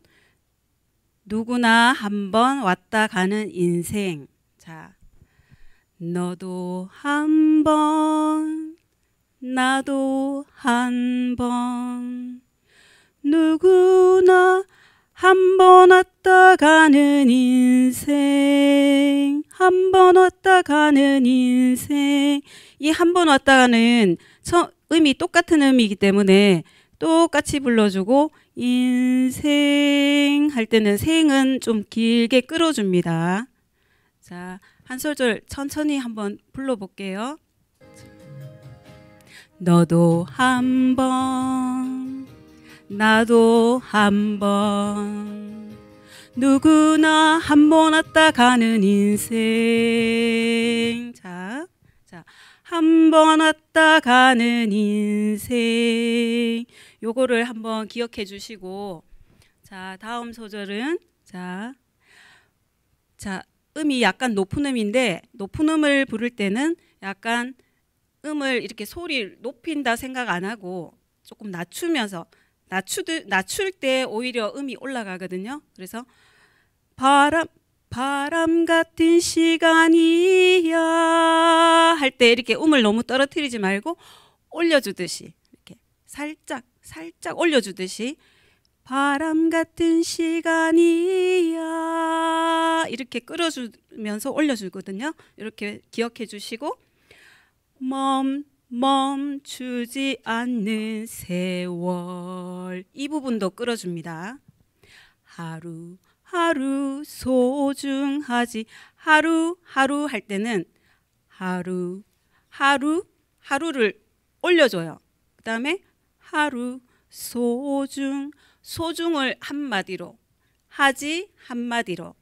누구나 한 번 왔다 가는 인생. 자, 너도 한 번, 나도 한 번, 누구나 한 번 왔다 가는 인생. 한 번 왔다 가는 인생. 이 한 번 왔다 가는 의미 똑같은 의미이기 때문에 똑같이 불러주고 인생 할 때는 생은 좀 길게 끌어줍니다. 자, 한 소절 천천히 한번 불러볼게요. 너도 한 번, 나도 한 번, 누구나 한 번 왔다 가는 인생. 자, 한 번 왔다 가는 인생. 요거를 한번 기억해 주시고, 자, 다음 소절은 자, 음이 약간 높은 음인데 높은 음을 부를 때는 약간 음을 이렇게 소리를 높인다 생각 안 하고 조금 낮추면서 낮출 때 오히려 음이 올라가거든요. 그래서 바람 같은 시간이야 할 때 이렇게 음을 너무 떨어뜨리지 말고 올려주듯이 이렇게 살짝 올려주듯이 바람 같은 시간이야 이렇게 끌어주면서 올려주거든요. 이렇게 기억해 주시고 멈추지 않는 세월 이 부분도 끌어줍니다. 하루 소중하지 하루 할 때는 하루를 올려줘요. 그 다음에 하루 소중을 한마디로 하지 한마디로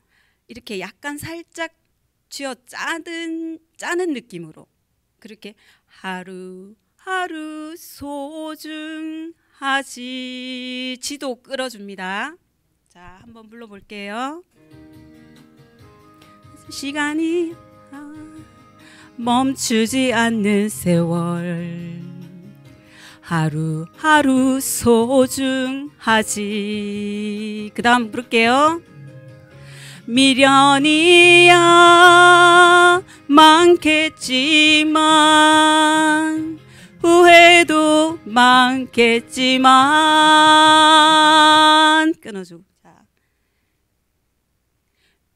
이렇게 약간 살짝 쥐어 짜는 느낌으로 그렇게 하루 소중하지 지도 끌어줍니다. 자, 한번 불러볼게요. 시간이 멈추지 않는 세월 하루 소중하지. 그 다음 부를게요. 미련이야 많겠지만 후회도 많겠지만 끊어주고 자.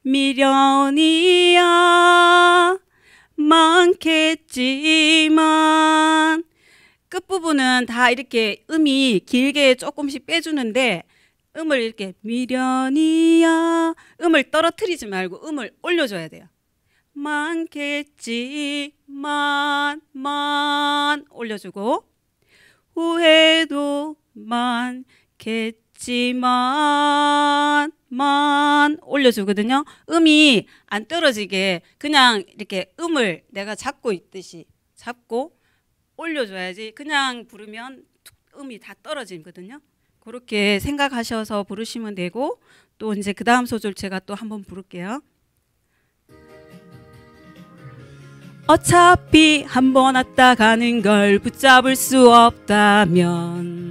미련이야 많겠지만 끝부분은 다 이렇게 음이 길게 조금씩 빼주는데 음을 이렇게 미련이야 음을 떨어뜨리지 말고 음을 올려줘야 돼요. 많겠지만 올려주고 후회도 많겠지만 올려주거든요. 음이 안 떨어지게 그냥 이렇게 음을 내가 잡고 있듯이 잡고 올려줘야지 그냥 부르면 음이 다 떨어지거든요. 그렇게 생각하셔서 부르시면 되고, 또 이제 그 다음 소절 제가 또 한번 부를게요. 어차피 한 번 왔다 가는 걸 붙잡을 수 없다면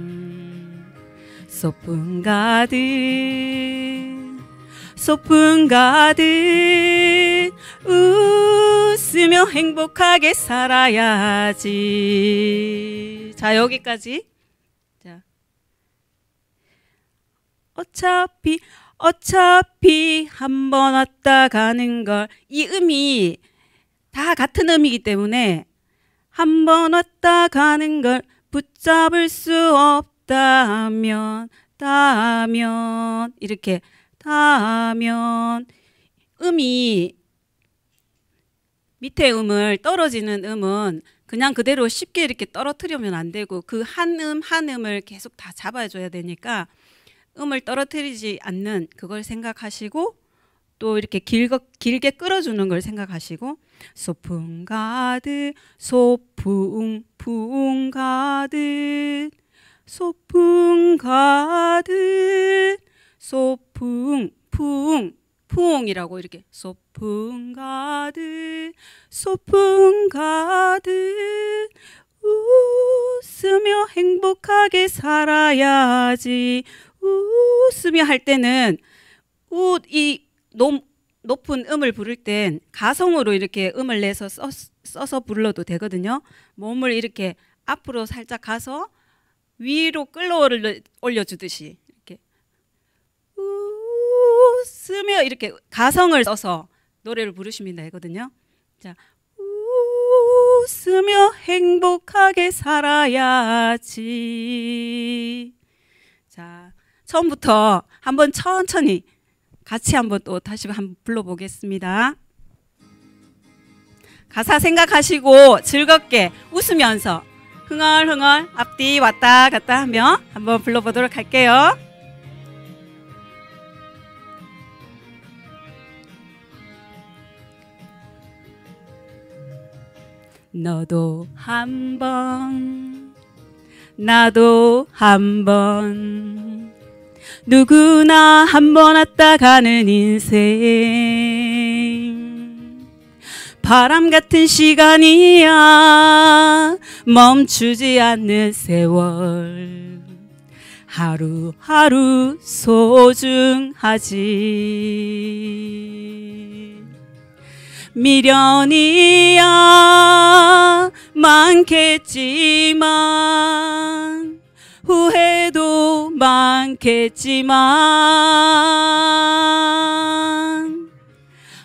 소풍 가듯 소풍 가듯 웃으며 행복하게 살아야지. 자, 여기까지. 자, 어차피 한 번 왔다 가는 걸, 이 음이 다 같은 음이기 때문에 한 번 왔다 가는 걸 붙잡을 수 없다면 이렇게 음이 밑에 음을 떨어지는 음은 그냥 그대로 쉽게 이렇게 떨어뜨리면 안 되고 그 한 음을 계속 다 잡아줘야 되니까 음을 떨어뜨리지 않는 그걸 생각하시고 또 이렇게 길게 끌어주는 걸 생각하시고 소풍 가득 소풍 가득 소풍 가득 소풍 풍이라고 이렇게 소풍 가득 웃으며 행복하게 살아야지. 웃으며 할 때는 이 높은 음을 부를 땐 가성으로 이렇게 음을 내서 써서 불러도 되거든요. 몸을 이렇게 앞으로 살짝 가서 위로 끌어올려주듯이 이렇게 웃으며 이렇게 가성을 써서 노래를 부르시면 되거든요. 자, 웃으며 행복하게 살아야지. 자, 처음부터 한번 천천히 같이 한번 또 다시 한번 불러보겠습니다. 가사 생각하시고 즐겁게 웃으면서 흥얼흥얼 앞뒤 왔다 갔다 하며 한번 불러보도록 할게요. 너도 한번 나도 한번 누구나 한 번 왔다 가는 인생 바람 같은 시간이야 멈추지 않는 세월 하루하루 소중하지 미련이야 많겠지만 후회도 많겠지만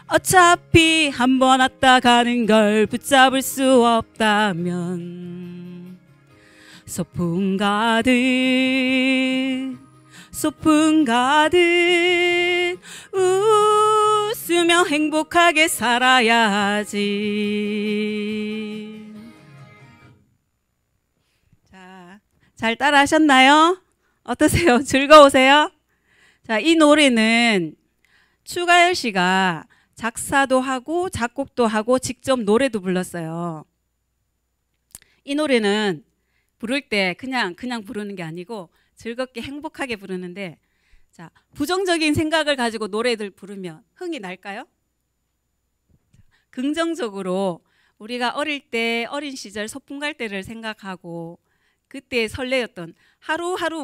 어차피 한 번 왔다 가는 걸 붙잡을 수 없다면 소풍 가득 웃으며 행복하게 살아야지. 자, 잘 따라 하셨나요? 어떠세요? 즐거우세요? 자, 이 노래는 추가열 씨가 작사도 하고 작곡도 하고 직접 노래도 불렀어요. 이 노래는 부를 때 그냥 부르는 게 아니고 즐겁게 행복하게 부르는데, 자, 부정적인 생각을 가지고 노래들 부르면 흥이 날까요? 긍정적으로 우리가 어릴 때 어린 시절 소풍 갈 때를 생각하고 그때 설레었던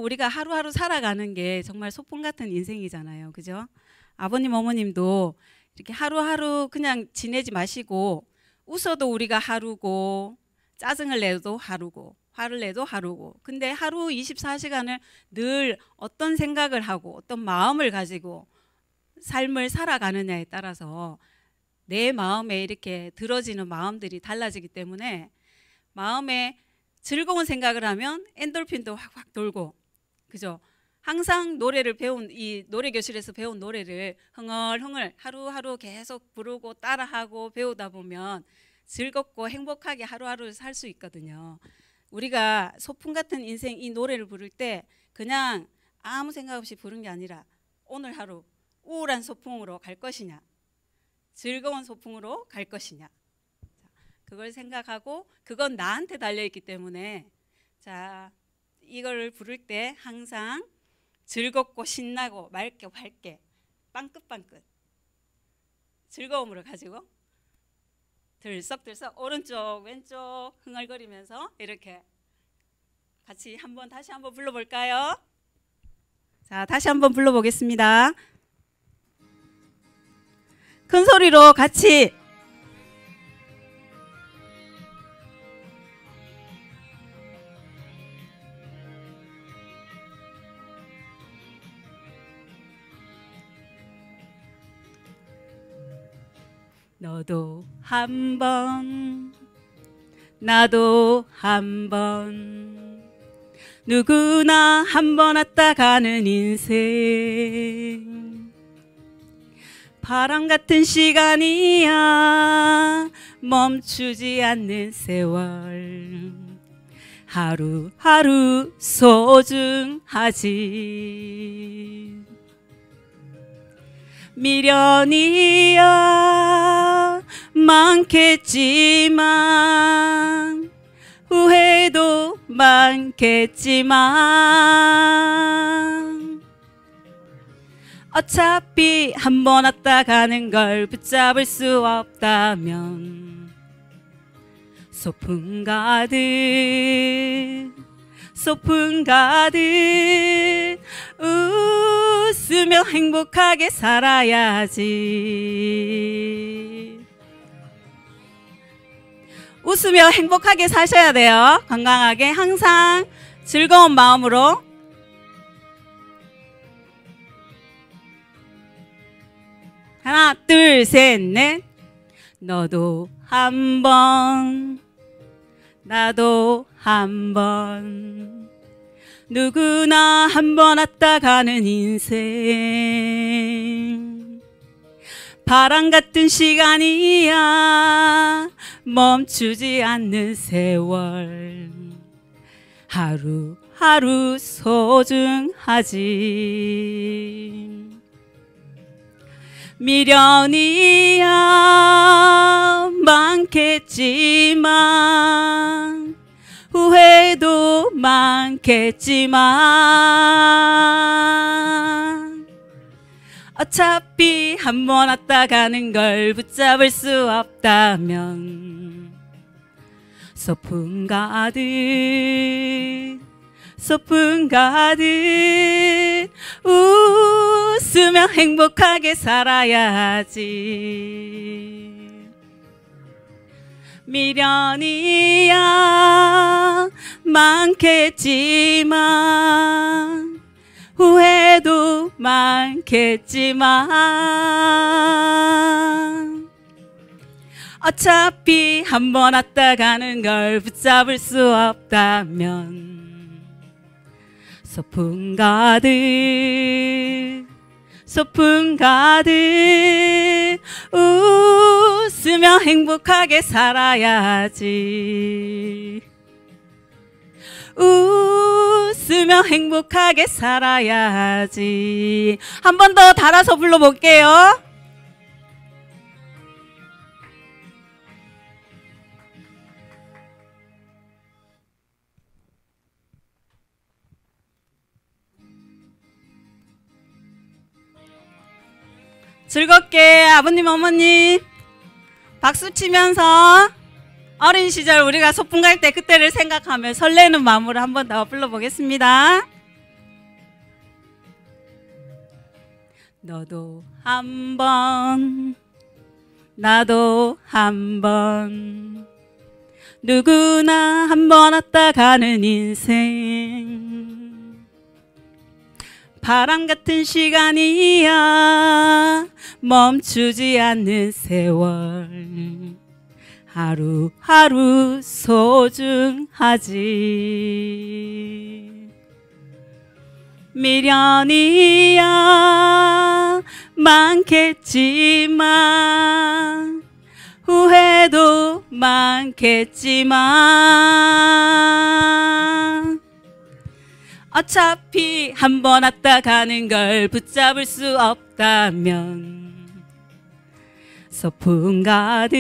우리가 하루하루 살아가는 게 정말 소풍 같은 인생이잖아요. 그죠? 아버님 어머님도 이렇게 하루하루 그냥 지내지 마시고 웃어도 우리가 하루고 짜증을 내도 하루고 화를 내도 하루고, 근데 하루 24시간을 늘 어떤 생각을 하고 어떤 마음을 가지고 삶을 살아가느냐에 따라서 내 마음에 이렇게 들어지는 마음들이 달라지기 때문에 마음에 즐거운 생각을 하면 엔돌핀도 확확 돌고, 그죠? 항상 이 노래 교실에서 배운 노래를 흥얼흥얼 하루하루 계속 부르고 따라하고 배우다 보면 즐겁고 행복하게 하루하루 살 수 있거든요. 우리가 소풍 같은 인생 이 노래를 부를 때 그냥 아무 생각 없이 부른 게 아니라 오늘 하루 우울한 소풍으로 갈 것이냐 즐거운 소풍으로 갈 것이냐, 그걸 생각하고 그건 나한테 달려있기 때문에 자, 이걸 부를 때 항상 즐겁고 신나고 맑게 밝게 빵긋빵긋 즐거움으로 가지고 들썩들썩 오른쪽 왼쪽 흥얼거리면서 이렇게 같이 다시 한번 불러볼까요? 자, 다시 한번 불러보겠습니다. 큰 소리로 같이 너도 한번 나도 한번 누구나 한번 왔다 가는 인생 바람 같은 시간이야 멈추지 않는 세월 하루하루 소중하지 미련이야 많겠지만 후회도 많겠지만 어차피 한 번 왔다 가는 걸 붙잡을 수 없다면 소풍 가득 웃으며 행복하게 살아야지. 웃으며 행복하게 사셔야 돼요. 건강하게 항상 즐거운 마음으로. 하나 둘 셋 넷. 너도 한번 나도 한번 누구나 한번 왔다 가는 인생 바람 같은 시간이야 멈추지 않는 세월 하루하루 소중하지 미련이야 많겠지만 후회도 많겠지만 어차피 한 번 왔다 가는 걸 붙잡을 수 없다면 소풍 가득 웃으며 행복하게 살아야지. 미련이야 많겠지만 후회도 많겠지만 어차피 한 번 왔다 가는 걸 붙잡을 수 없다면 소풍 가득 웃으며 행복하게 살아야지. 웃으며 행복하게 살아야지. 한 번 더 달아서 불러볼게요. 즐겁게 아버님 어머님 박수 치면서 어린 시절 우리가 소풍 갈 때 그때를 생각하며 설레는 마음으로 한 번 더 불러보겠습니다. 너도 한 번 나도 한 번 누구나 한 번 왔다 가는 인생 바람 같은 시간이야 멈추지 않는 세월 하루하루 소중하지. 미련이야 많겠지만 후회도 많겠지만 어차피 한 번 왔다 가는 걸 붙잡을 수 없다면 소풍 가득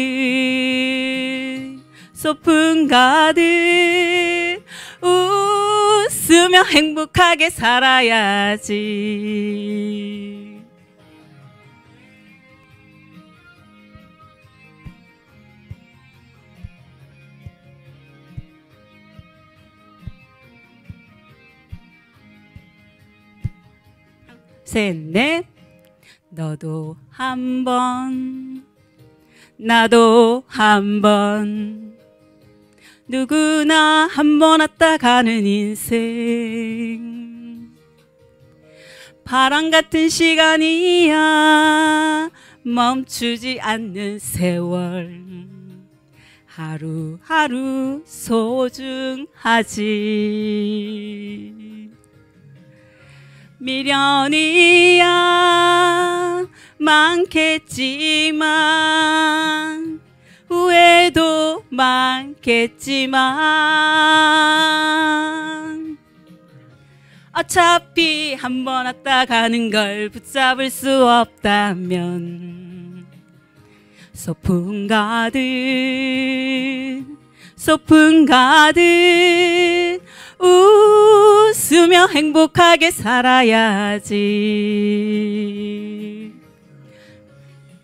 웃으며 웃으며 행복하게 살아야지. 셋, 넷. 너도 한번, 나도 한번, 누구나 한 번 왔다 가는 인생. 바람 같은 시간이야, 멈추지 않는 세월. 하루하루 소중하지. 미련이야 많겠지만, 후회도 많겠지만, 어차피 한 번 왔다 가는 걸 붙잡을 수 없다면, 소풍 가득 소풍 가득 웃으며 행복하게 살아야지.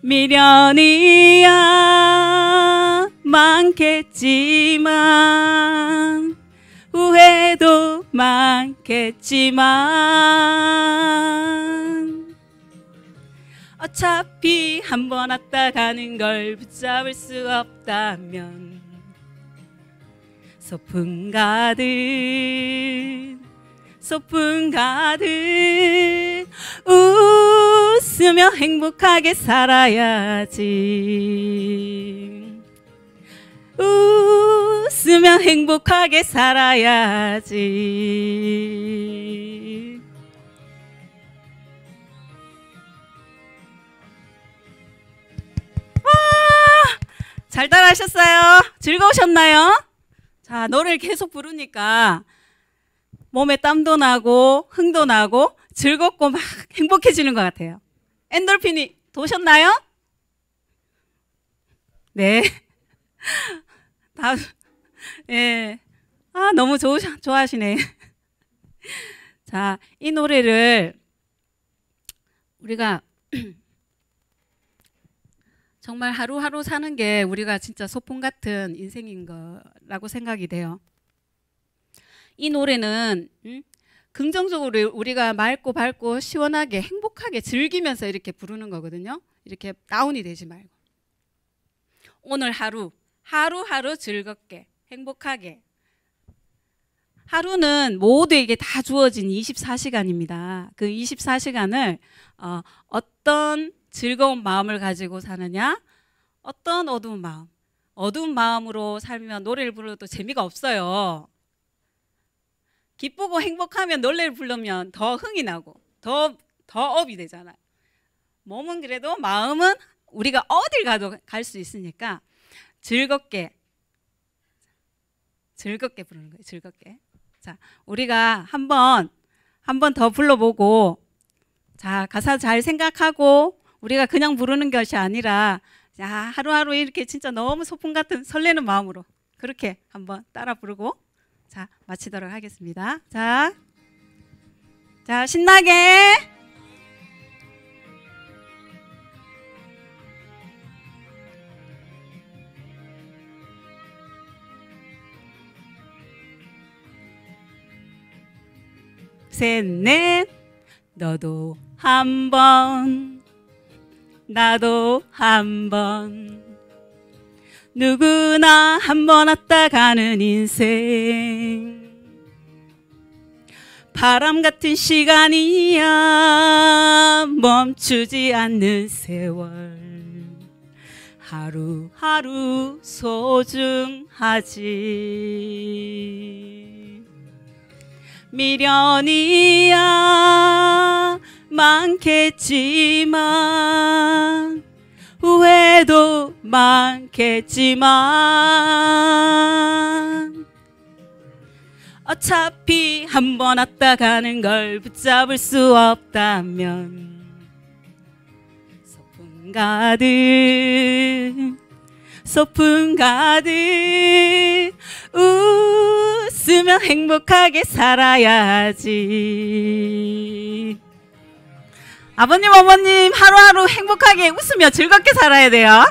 미련이야 많겠지만, 후회도 많겠지만, 어차피 한 번 왔다 가는 걸 붙잡을 수 없다면, 소풍 가득 소풍 가득 웃으며 행복하게 살아야지. 웃으며 행복하게 살아야지. 와, 잘 따라하셨어요? 즐거우셨나요? 자, 노래를 계속 부르니까 몸에 땀도 나고 흥도 나고 즐겁고 막 행복해지는 것 같아요. 엔돌핀이 도셨나요? 네. 다, 예. 아, 너무 좋아하시네. 자, 이 노래를 우리가 정말 하루하루 사는 게 우리가 진짜 소풍 같은 인생인 거라고 생각이 돼요. 이 노래는 긍정적으로 우리가 맑고 밝고 시원하게 행복하게 즐기면서 이렇게 부르는 거거든요. 이렇게 다운이 되지 말고. 오늘 하루하루 즐겁게 행복하게. 하루는 모두에게 다 주어진 24시간입니다. 그 24시간을 어떤 즐거운 마음을 가지고 사느냐, 어떤 어두운 마음으로 살면 노래를 불러도 재미가 없어요. 기쁘고 행복하면 노래를 부르면 더 흥이 나고 더 업이 되잖아요. 몸은 그래도 마음은 우리가 어딜 가도 갈 수 있으니까 즐겁게 부르는 거예요. 즐겁게. 자, 우리가 한 번 더 불러보고, 자, 가사 잘 생각하고 우리가 그냥 부르는 것이 아니라, 자, 하루하루 이렇게 진짜 너무 소풍 같은 설레는 마음으로 그렇게 한번 따라 부르고, 자, 마치도록 하겠습니다. 자, 신나게. 셋, 넷. 너도 한 번, 나도 한 번, 누구나 한 번 왔다 가는 인생. 바람 같은 시간이야, 멈추지 않는 세월. 하루하루 소중하지. 미련이야 많겠지만, 후회도 많겠지만, 어차피 한 번 왔다 가는 걸 붙잡을 수 없다면, 소풍 가득 웃으며 웃으며 행복하게 살아야지. 아버님, 어머님 하루하루 행복하게 웃으며 즐겁게 살아야 돼요.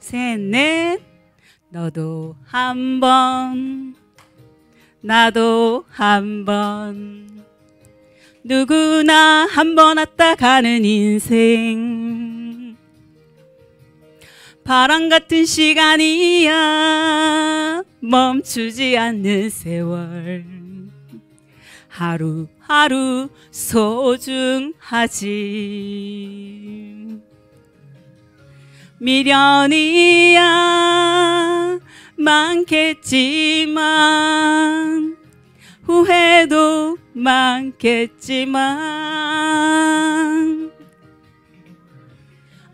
셋, 넷. 너도 한번, 나도 한번, 누구나 한번 왔다 가는 인생. 바람 같은 시간이야, 멈추지 않는 세월. 하루하루 소중하지. 미련이야 많겠지만, 후회도 많겠지만,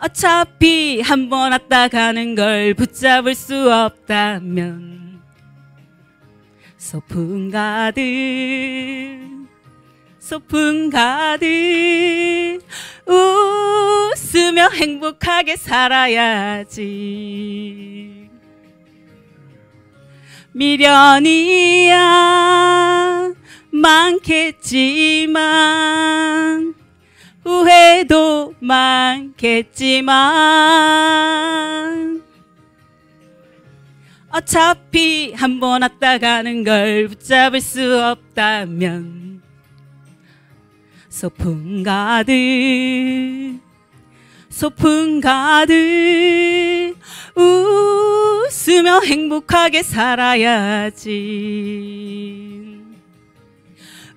어차피 한 번 왔다 가는 걸 붙잡을 수 없다면 소풍 가득 웃으며 행복하게 살아야지. 미련이야 많겠지만, 후회도 많겠지만, 어차피 한 번 왔다 가는 걸 붙잡을 수 없다면 소풍 가득 웃으며 행복하게 살아야지.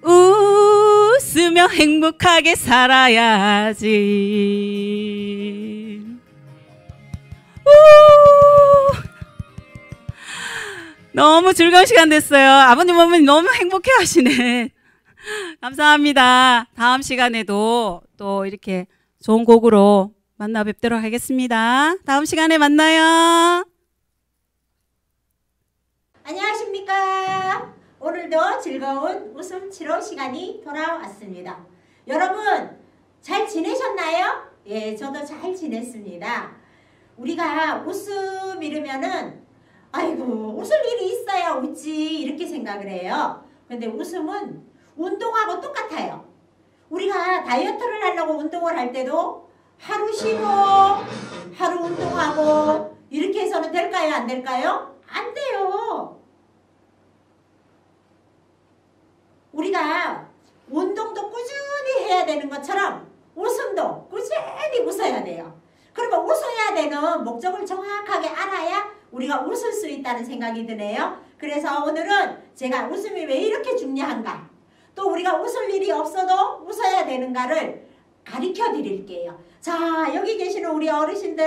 웃으며 행복하게 살아야지. 너무 즐거운 시간 됐어요. 아버님, 어머님 너무 행복해 하시네. 감사합니다. 다음 시간에도 또 이렇게 좋은 곡으로 만나 뵙도록 하겠습니다. 다음 시간에 만나요. 안녕하십니까. 오늘도 즐거운 웃음 치료 시간이 돌아왔습니다. 여러분 잘 지내셨나요? 예, 저도 잘 지냈습니다. 우리가 웃음 이러면은 아이고 웃을 일이 있어야 웃지 이렇게 생각을 해요. 근데 웃음은 운동하고 똑같아요. 우리가 다이어트를 하려고 운동을 할 때도 하루 쉬고 하루 운동하고 이렇게 해서는 될까요? 안 될까요? 안 돼요. 우리가 운동도 꾸준히 해야 되는 것처럼 웃음도 꾸준히 웃어야 돼요. 그러면 웃어야 되는 목적을 정확하게 알아야 우리가 웃을 수 있다는 생각이 드네요. 그래서 오늘은 제가 웃음이 왜 이렇게 중요한가, 또 우리가 웃을 일이 없어도 웃어야 되는가를 가르쳐 드릴게요. 자, 여기 계시는 우리 어르신들,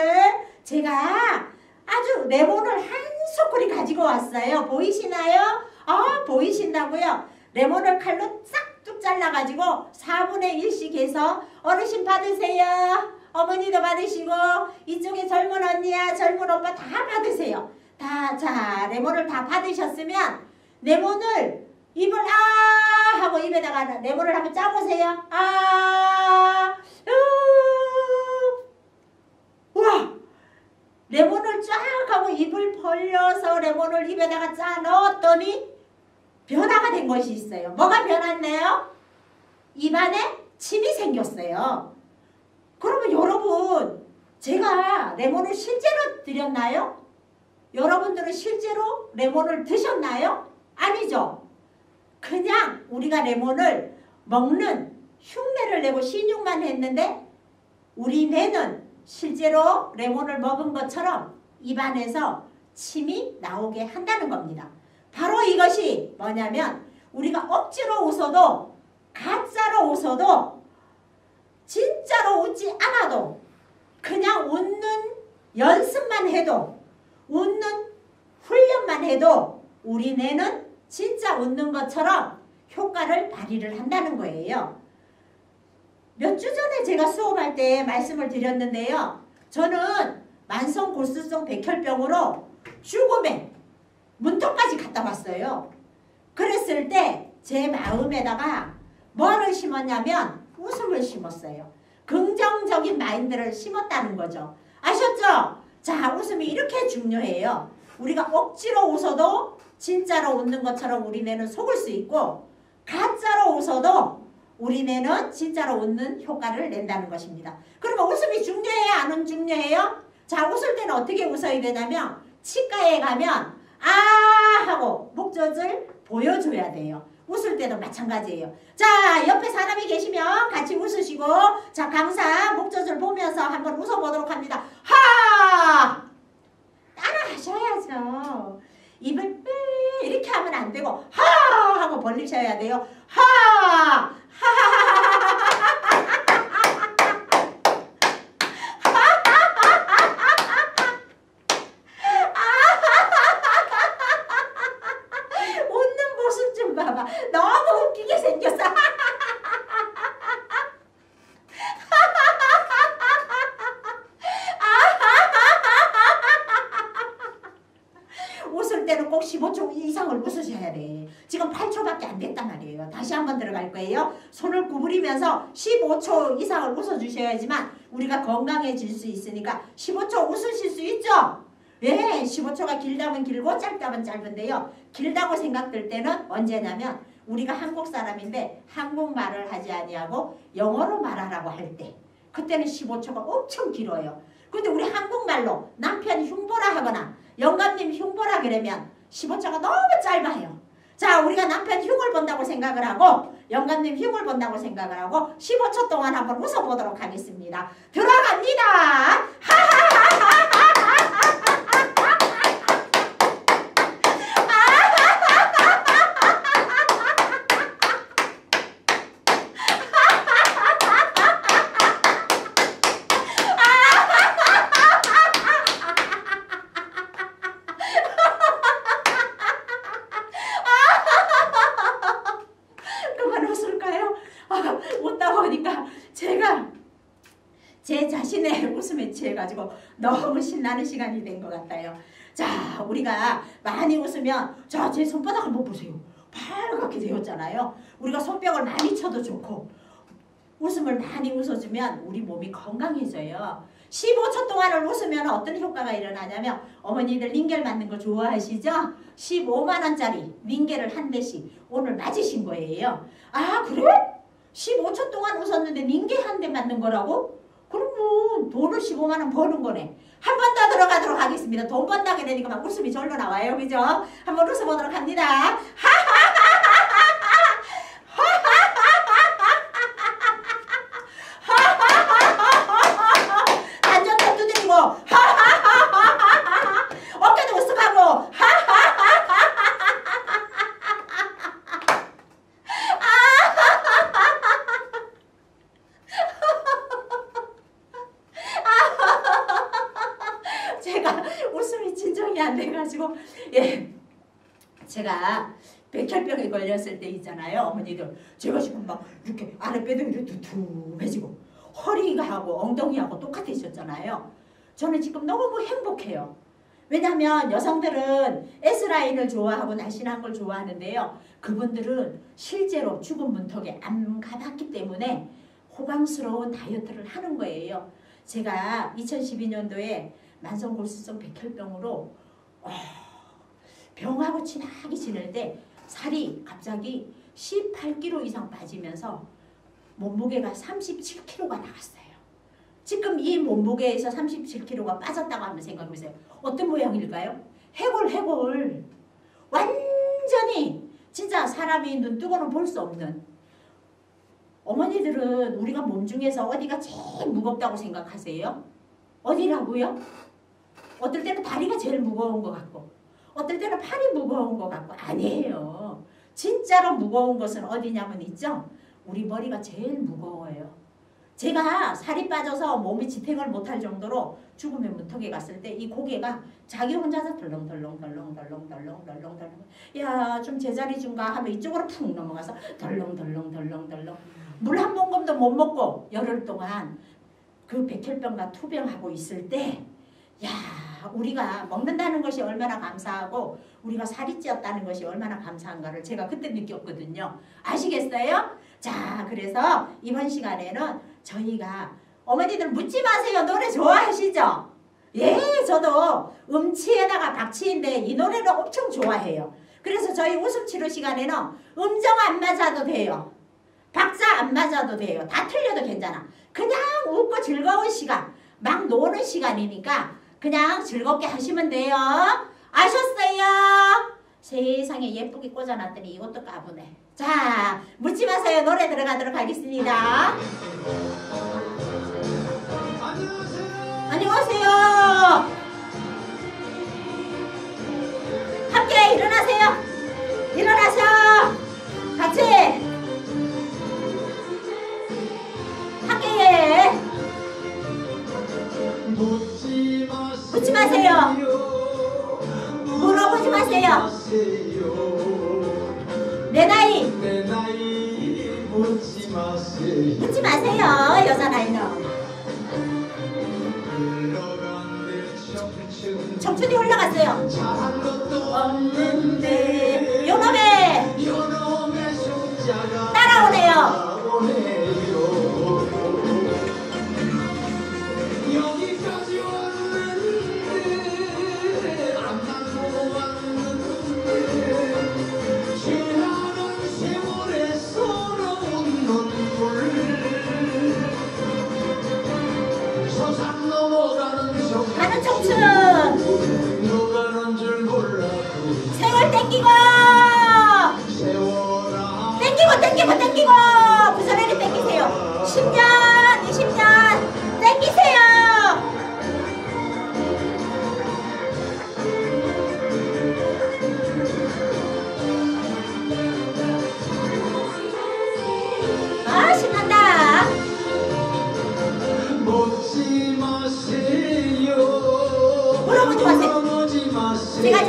제가 아주 레몬을 한 소쿠리 가지고 왔어요. 보이시나요? 보이신다고요? 레몬을 칼로 싹둑 잘라가지고 4분의 1씩 해서 어르신 받으세요. 어머니도 받으시고 이쪽에 젊은 언니야 젊은 오빠 다 받으세요. 자, 레몬을 다 받으셨으면 레몬을 입을 하고 입에다가 레몬을 한번 짜보세요. 와, 레몬을 쫙 하고 입을 벌려서 레몬을 입에다가 짜 넣었더니 변화가 된 것이 있어요. 뭐가 변했나요? 입안에 침이 생겼어요. 그러면 여러분, 제가 레몬을 실제로 드렸나요? 여러분들은 실제로 레몬을 드셨나요? 아니죠. 그냥 우리가 레몬을 먹는 흉내를 내고 신용만 했는데 우리 뇌는 실제로 레몬을 먹은 것처럼 입안에서 침이 나오게 한다는 겁니다. 바로 이것이 뭐냐면 우리가 억지로 웃어도 가짜로 웃어도 진짜로 웃지 않아도 그냥 웃는 연습만 해도 웃는 훈련만 해도 우리 뇌는 진짜 웃는 것처럼 효과를 발휘를 한다는 거예요. 몇 주 전에 제가 수업할 때 말씀을 드렸는데요. 저는 만성 골수성 백혈병으로 죽음의 문턱까지 갔다 왔어요. 그랬을 때 제 마음에다가 뭐를 심었냐면 웃음을 심었어요. 긍정적인 마인드를 심었다는 거죠. 아셨죠? 자, 웃음이 이렇게 중요해요. 우리가 억지로 웃어도 진짜로 웃는 것처럼 우리 뇌는 속을 수 있고, 가짜로 웃어도 우리 뇌는 진짜로 웃는 효과를 낸다는 것입니다. 그러면 웃음이 중요해요? 안 중요해요? 자, 웃을 때는 어떻게 웃어야 되냐면 치과에 가면 아 하고 목젖을 보여줘야 돼요. 웃을 때도 마찬가지예요. 자, 옆에 사람이 계시면 같이 웃으시고, 자, 강사 목젖을 보면서 한번 웃어보도록 합니다. 하! 따라 하셔야죠. 입을 빼 이렇게 하면 안 되고 하! 하고 벌리셔야 돼요. 하! 웃는 모습 좀 봐봐. 너무 웃기게 생겼어. 웃을 때는 꼭 15초 이상을 웃으셔야 돼. 지금 8초밖에 안 됐단 말이에요. 다시 한번 들어갈 거예요. 손을 구부리면서 15초 이상을 웃어주셔야지만 우리가 건강해질 수 있으니까 15초 웃으실 수 있죠? 예, 15초가 길다면 길고 짧다면 짧은데요. 길다고 생각될 때는 언제냐면 우리가 한국 사람인데 한국말을 하지 아니하고 영어로 말하라고 할 때, 그때는 15초가 엄청 길어요. 근데 우리 한국말로 남편 흉보라 하거나 영감님 흉보라 그러면 15초가 너무 짧아요. 자, 우리가 남편 흉을 본다고 생각을 하고 영감님 흉을 본다고 생각을 하고 15초 동안 한번 웃어보도록 하겠습니다. 들어갑니다. 웃다 보니까 제가 제 자신의 웃음에 취해가지고 너무 신나는 시간이 된 것 같아요. 자, 우리가 많이 웃으면, 자, 제 손바닥 한번 보세요. 빨갛게 되었잖아요. 우리가 손뼉을 많이 쳐도 좋고, 웃음을 많이 웃어주면 우리 몸이 건강해져요. 15초 동안을 웃으면 어떤 효과가 일어나냐면, 어머니들 링겔 맞는 거 좋아하시죠? 15만 원짜리 링겔을 한 대씩 오늘 맞으신 거예요. 아, 그래? 15초 동안 웃었는데 링겔 한 대 맞는 거라고? 그러면 돈을 15만 원 버는 거네. 한 번 더 들어가도록 하겠습니다. 돈 번다 그러니까 막 웃음이 절로 나와요. 그죠? 한번 웃어보도록 합니다. 단전도 두드리고 어깨도 으쓱하고 제가 웃음이 진정이 안 돼가지고, 예, 제가 백혈병에 걸렸을 때 있잖아요. 어머니들, 제가 지금 막 이렇게 아랫배도 이렇게 두툼해지고 허리가 하고 엉덩이하고 똑같으셨잖아요. 저는 지금 너무 행복해요. 왜냐하면 여성들은 S라인을 좋아하고 날씬한 걸 좋아하는데요. 그분들은 실제로 죽은 문턱에 안 가봤기 때문에 호강스러운 다이어트를 하는 거예요. 제가 2012년도에 만성골수성 백혈병으로 병하고 친하게 지낼 때 살이 갑자기 18kg 이상 빠지면서 몸무게가 37kg가 나왔어요. 지금 이 몸무게에서 37kg가 빠졌다고 한번 생각해보세요. 어떤 모양일까요? 해골. 완전히 진짜 사람이 눈 뜨고는 볼 수 없는. 어머니들은 우리가 몸 중에서 어디가 제일 무겁다고 생각하세요? 어디라고요? 어떨 때는 다리가 제일 무거운 것 같고 어떨 때는 팔이 무거운 것 같고, 아니에요. 진짜로 무거운 것은 어디냐면 있죠? 우리 머리가 제일 무거워요. 제가 살이 빠져서 몸이 지탱을 못할 정도로 죽음의 문턱에 갔을 때 이 고개가 자기 혼자서 덜렁덜렁 야, 좀 제자리 좀 가 하면 이쪽으로 푹 넘어가서 덜렁 물 한 모금도 못 먹고 열흘 동안 그 백혈병과 투병하고 있을 때, 야, 우리가 먹는다는 것이 얼마나 감사하고 우리가 살이 찌었다는 것이 얼마나 감사한가를 제가 그때 느꼈거든요. 아시겠어요? 자, 그래서 이번 시간에는 저희가 어머니들 묻지 마세요. 노래 좋아하시죠? 예, 저도 음치에다가 박치인데 이 노래를 엄청 좋아해요. 그래서 저희 웃음 치료 시간에는 음정 안 맞아도 돼요. 박자 안 맞아도 돼요. 다 틀려도 괜찮아. 그냥 웃고 즐거운 시간, 막 노는 시간이니까 그냥 즐겁게 하시면 돼요. 아셨어요? 세상에 예쁘게 꽂아놨더니 이것도 까부네. 자, 묻지 마세요. 노래 들어가도록 하겠습니다. 안녕하세요. 함께 일어나세요. 일어나셔. 같이 함께 묻지 마세요. 물어보지 마세요. 내 나이 묻지 마세요. 여자 나이는 청춘이 올라갔어요. 없는데 요놈의 따라오네요. 여기까지 왔는데 안 만나고 왔는데 지나간 세월의 서러운 눈물 서산 넘어가는 정 가는 청춘 가는 줄 몰라도 세월 땡기고 세월아 땡기고 그 소리를 땡기세요. 10년 20년 땡기세요. 아, 신난다. 묻지 마세요. 물어보지 마세요. 물어보지 마세요. 제가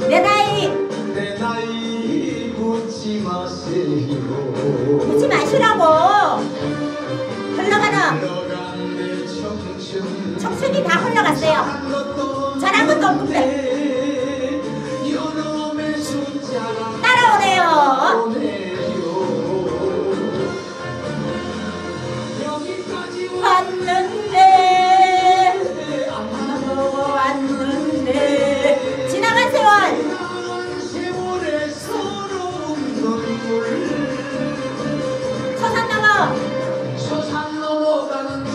내 나이 내 나이 묻지 마세요. 묻지 마시라고. 흘러가는 흘러간 내 청춘 청춘이 다 흘러갔어요. 잘한 것도 없는데 요놈의 숫자가 따라오네요. 오네요. 여기까지 왔는데 왔는데 지나간 세월 지나간 세월의 서러운 눈물 서산 넘어 서산 넘어가는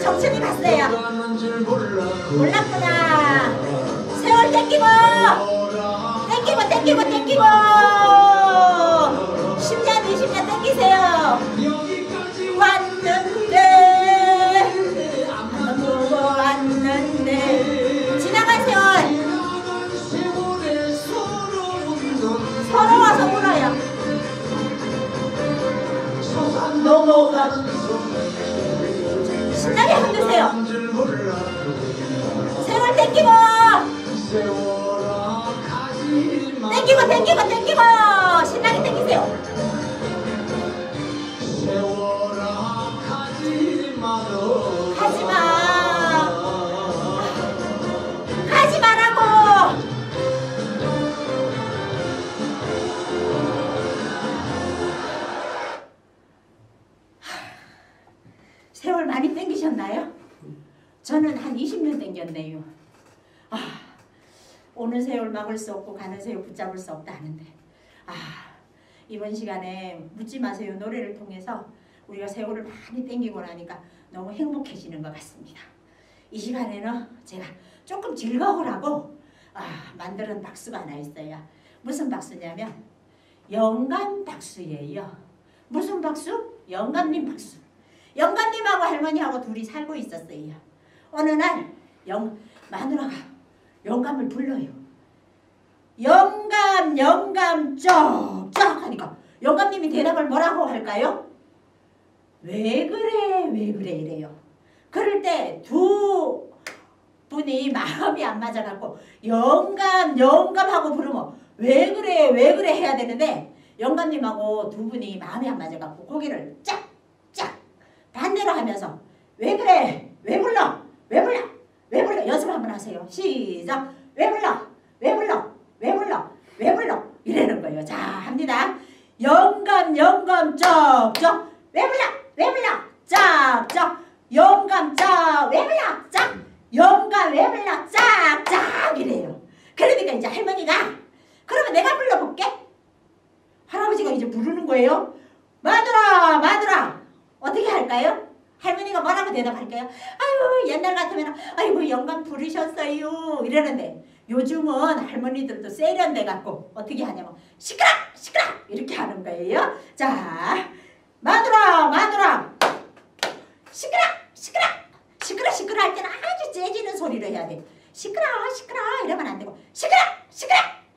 청춘이 갔어요. 가는 줄 몰랐고 몰랐구나. 세월 땡기고 10년 20년 땡기세요. 여기까지 왔는데 안 보고 왔는데 지나간 세월 지나간 세월의 서러운 눈물 서러워서 울어요. 서산 넘어가는 신나게 흔드세요. 줄 몰랐고 세월 땡기고 세월아 가지마 땡기고 신나게 땡기세요. 세월아 가지마 너 가지 말라고. 세월 많이 땡기셨나요? 저는 한 20년 땡겼네요. 오는 세월 막을 수 없고 가는 세월 붙잡을 수 없다 하는데 이번 시간에 묻지 마세요 노래를 통해서 우리가 세월을 많이 땡기고 나니까 너무 행복해지는 것 같습니다. 이 시간에는 제가 조금 즐거우라고 만드는 박수가 하나 있어요. 무슨 박수냐면 영감 박수예요. 무슨 박수? 영감님 박수. 영감님하고 할머니하고 둘이 살고 있었어요. 어느 날 마누라가 영감을 불러요. 영감 쩍쩍 하니까 영감님이 대답을 뭐라고 할까요? 왜 그래 이래요. 그럴 때 두 분이 마음이 안 맞아갖고 영감 하고 부르면 왜 그래 해야 되는데 영감님하고 두 분이 마음이 안 맞아갖고 고개를 짝짝 반대로 하면서 왜 그래 왜 불러 왜 불러? 왜 불러? 연습 한번 하세요. 시작. 왜 불러? 왜 불러? 왜 불러? 왜 불러? 이러는 거예요. 자, 합니다. 영감 영감 쩍쩍 왜 불러? 왜 불러? 짝짝 영감 짝 왜 불러? 짝 영감 왜 불러? 짝짝 이래요. 그러니까 이제 할머니가 그러면 내가 불러볼게. 할아버지가 이제 부르는 거예요. 마누라 마누라 어떻게 할까요? 할머니가 뭐라고 대답할까요? 아유 옛날 같으면 아이고 영감 부르셨어요 이러는데 요즘은 할머니들도 세련돼 갖고 어떻게 하냐면 시끄러 시끄러 이렇게 하는 거예요. 자 마누라 마누라 시끄러 시끄러 시끄러 시끄러 할 때는 아주 째지는 소리로 해야 돼. 시끄러 시끄러 이러면 안 되고 시끄러 시끄러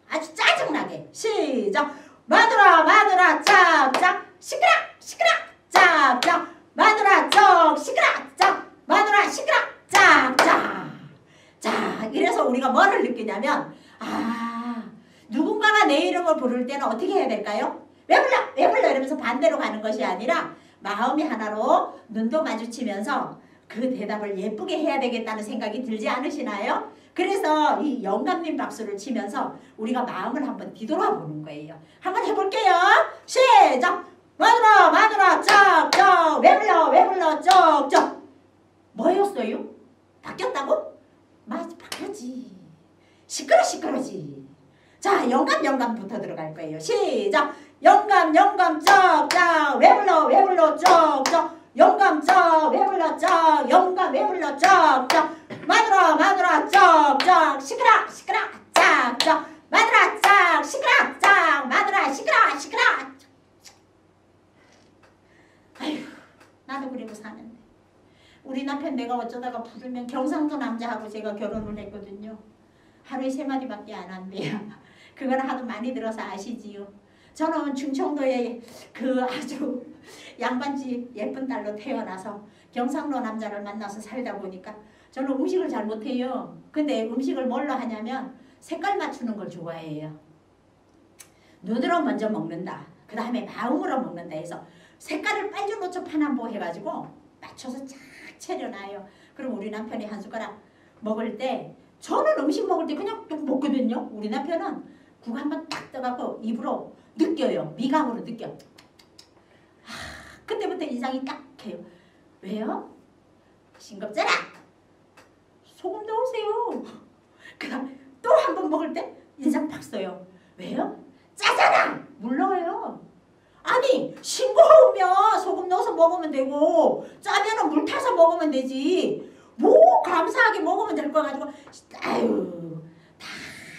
아주 짜증나게. 시작. 마누라 마누라 짝짝 시끄러 시끄러 짝짝 마누라 쩍 시끄러 짝 마누라 시끄러 짝짝. 자 이래서 우리가 뭐를 느끼냐면 누군가가 내 이름을 부를 때는 어떻게 해야 될까요? 왜 불러 왜 불러 이러면서 반대로 가는 것이 아니라 마음이 하나로 눈도 마주치면서 그 대답을 예쁘게 해야 되겠다는 생각이 들지 않으시나요? 그래서 이 영감님 박수를 치면서 우리가 마음을 한번 뒤돌아보는 거예요. 한번 해볼게요. 시작. 마누라 마누라 쩍쩍 왜 불러 쩍쩍. 뭐였어요? 바뀌었다고? 맞아 바뀌었지. 시끄러 시끄러지. 자 영감부터 들어갈 거예요. 시작. 영감 쩍쩍 왜 불러 쩍쩍 영감 쩍 왜 불러 쩍 영감 왜 불러 쩍쩍 마누라 쩍쩍 시끄러 시끄러 짝쩍 마누라 짝 시끄러 짝 마누라 시끄러 아휴 나도 그리고 사는데 우리 남편 내가 어쩌다가 부르면 경상도 남자하고 제가 결혼을 했거든요. 하루에 3마디밖에 안 한대요. 그걸 하도 많이 들어서 아시지요. 저는 충청도에 그 아주 양반집 예쁜 딸로 태어나서 경상도 남자를 만나서 살다 보니까 저는 음식을 잘 못해요. 근데 음식을 뭘로 하냐면 색깔 맞추는 걸 좋아해요. 눈으로 먼저 먹는다. 그 다음에 마음으로 먹는다 해서 색깔을 빨주노초 파남보 해가지고 맞춰서 쫙 차려놔요. 그럼 우리 남편이 한 숟가락 먹을 때 저는 음식 먹을 때 그냥 뚝 먹거든요. 우리 남편은 국 한번 딱 떠갖고 입으로 느껴요. 미각으로 느껴. 그때부터 인상이 딱해요. 왜요? 싱겁잖아. 소금 넣으세요. 그 다음 또 한 번 먹을 때 인상 팍 써요. 왜요? 짜잖아. 물 넣어요. 아니 싱거우면 소금 넣어서 먹으면 되고 짜면은 물 타서 먹으면 되지. 뭐 감사하게 먹으면 될 거 가지고 아유 다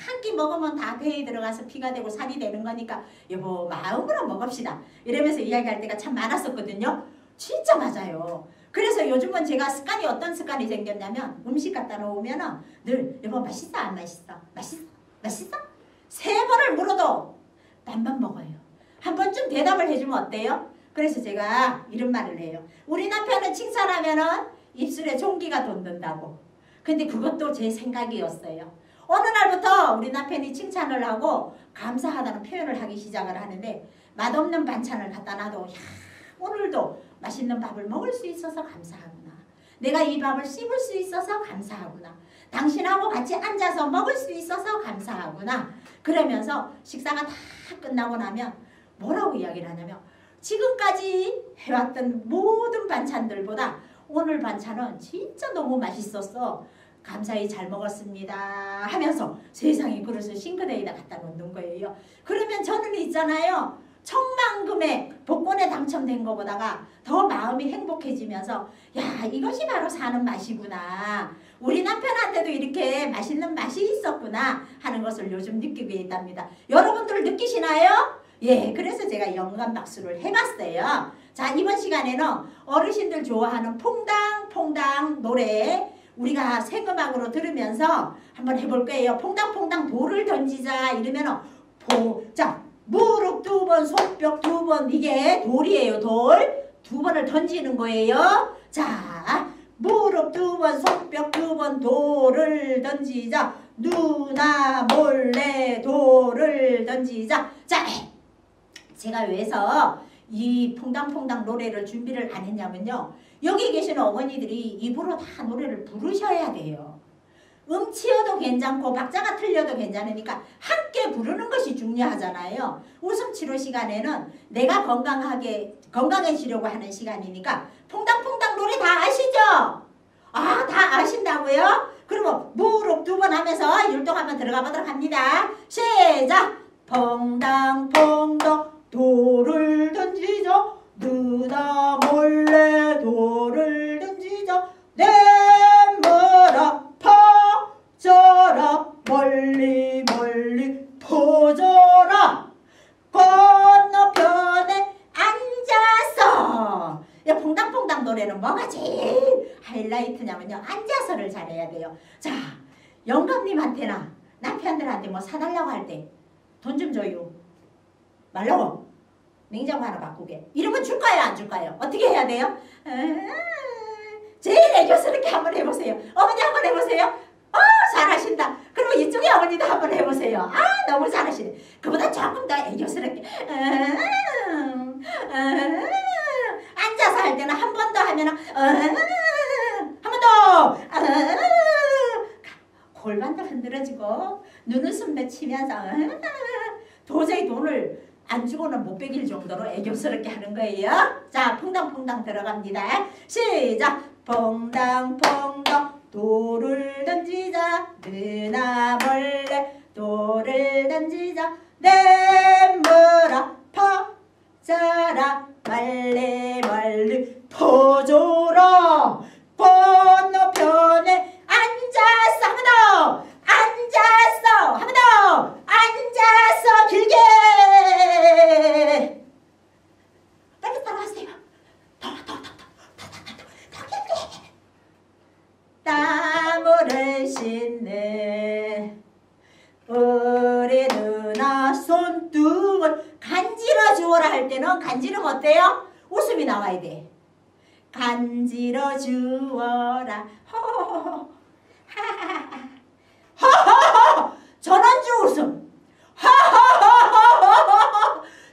한 끼 먹으면 다 배에 들어가서 피가 되고 살이 되는 거니까 여보 마음으로 먹읍시다 이러면서 이야기할 때가 참 많았었거든요. 진짜 맞아요. 그래서 요즘은 제가 습관이 어떤 습관이 생겼냐면 음식 갖다 놓으면은 늘 여보 맛있어 안 맛있어? 맛있어? 3번을 물어도 반반 먹어요. 한 번쯤 대답을 해주면 어때요? 그래서 제가 이런 말을 해요. 우리 남편은 칭찬하면은 입술에 종기가 돋는다고. 근데 그것도 제 생각이었어요. 어느 날부터 우리 남편이 칭찬을 하고 감사하다는 표현을 하기 시작을 하는데 맛없는 반찬을 갖다 놔도 야 오늘도 맛있는 밥을 먹을 수 있어서 감사하구나. 내가 이 밥을 씹을 수 있어서 감사하구나. 당신하고 같이 앉아서 먹을 수 있어서 감사하구나. 그러면서 식사가 다 끝나고 나면 뭐라고 이야기를 하냐면 지금까지 해왔던 모든 반찬들보다 오늘 반찬은 진짜 너무 맛있었어. 감사히 잘 먹었습니다 하면서 세상에 그릇을 싱크대에다 갖다 놓는 거예요. 그러면 저는 있잖아요. 천만금의 복권에 당첨된 것보다가 더 마음이 행복해지면서 야 이것이 바로 사는 맛이구나. 우리 남편한테도 이렇게 맛있는 맛이 있었구나 하는 것을 요즘 느끼게 있답니다. 여러분들 느끼시나요? 예, 그래서 제가 영감 박수를 해봤어요. 자 이번 시간에는 어르신들 좋아하는 퐁당퐁당 노래 우리가 생음악으로 들으면서 한번 해볼 거예요. 퐁당퐁당 돌을 던지자 이러면은 자 무릎 2번 손뼉 2번 이게 돌이에요. 돌 2번을 던지는 거예요. 자 무릎 2번 손뼉 2번 돌을 던지자 누나 몰래 돌을 던지자. 자 제가 위해서 이 퐁당퐁당 노래를 준비를 안 했냐면요. 여기 계시는 어머니들이 입으로 다 노래를 부르셔야 돼요. 음치여도 괜찮고 박자가 틀려도 괜찮으니까 함께 부르는 것이 중요하잖아요. 웃음 치료 시간에는 내가 건강해지려고 하는 시간이니까 퐁당퐁당 노래 다 아시죠? 아, 다 아신다고요? 그러면 무릎 두 번 하면서 율동 한번 들어가 보도록 합니다. 시작! 퐁당퐁당 돌을 던지죠. 누나 몰래 돌을 던지죠. 내머라 퍼져라 멀리 멀리 퍼져라 건너편에 앉아서. 이 퐁당퐁당 노래는 뭐가 제일 하이라이트냐면요. 앉아서를 잘해야 돼요. 자, 영감님한테나 남편들한테 뭐 사달라고 할 때 돈 좀 줘요. 말라고. 냉장고 하나 바꾸게. 이러면 줄까요? 안 줄까요? 어떻게 해야 돼요? 제일 애교스럽게 한번 해보세요. 어머니 한번 해보세요. 잘하신다. 그리고 이쪽에 어머니도 한번 해보세요. 너무 잘하시네. 그보다 조금 더 애교스럽게. 앉아서 할 때는 한 번 더 하면 한 번 더. 골반도 흔들어지고 눈웃음도 치면서 도저히 돈을 안 주고는 못 베길 정도로 애교스럽게 하는 거예요. 자, 퐁당퐁당 들어갑니다. 시작! 퐁당퐁당 돌을 던지자 느나 벌레 돌을 던지자 내물아 퍼져라 말리 말리 퍼져라 건너편에 앉았어. 한 번 더 앉았어. 한 번 더 앉았어. 길게 빨리 따라하세요. 더 길게. 땀을 씻는 우리 누나 손등을 간지러 주어라 할 때는 간지러면 어때요? 웃음이 나와야 돼. 간지러 주어라. 호호호호. 하하하하. 전원주 웃음. 하하하하하.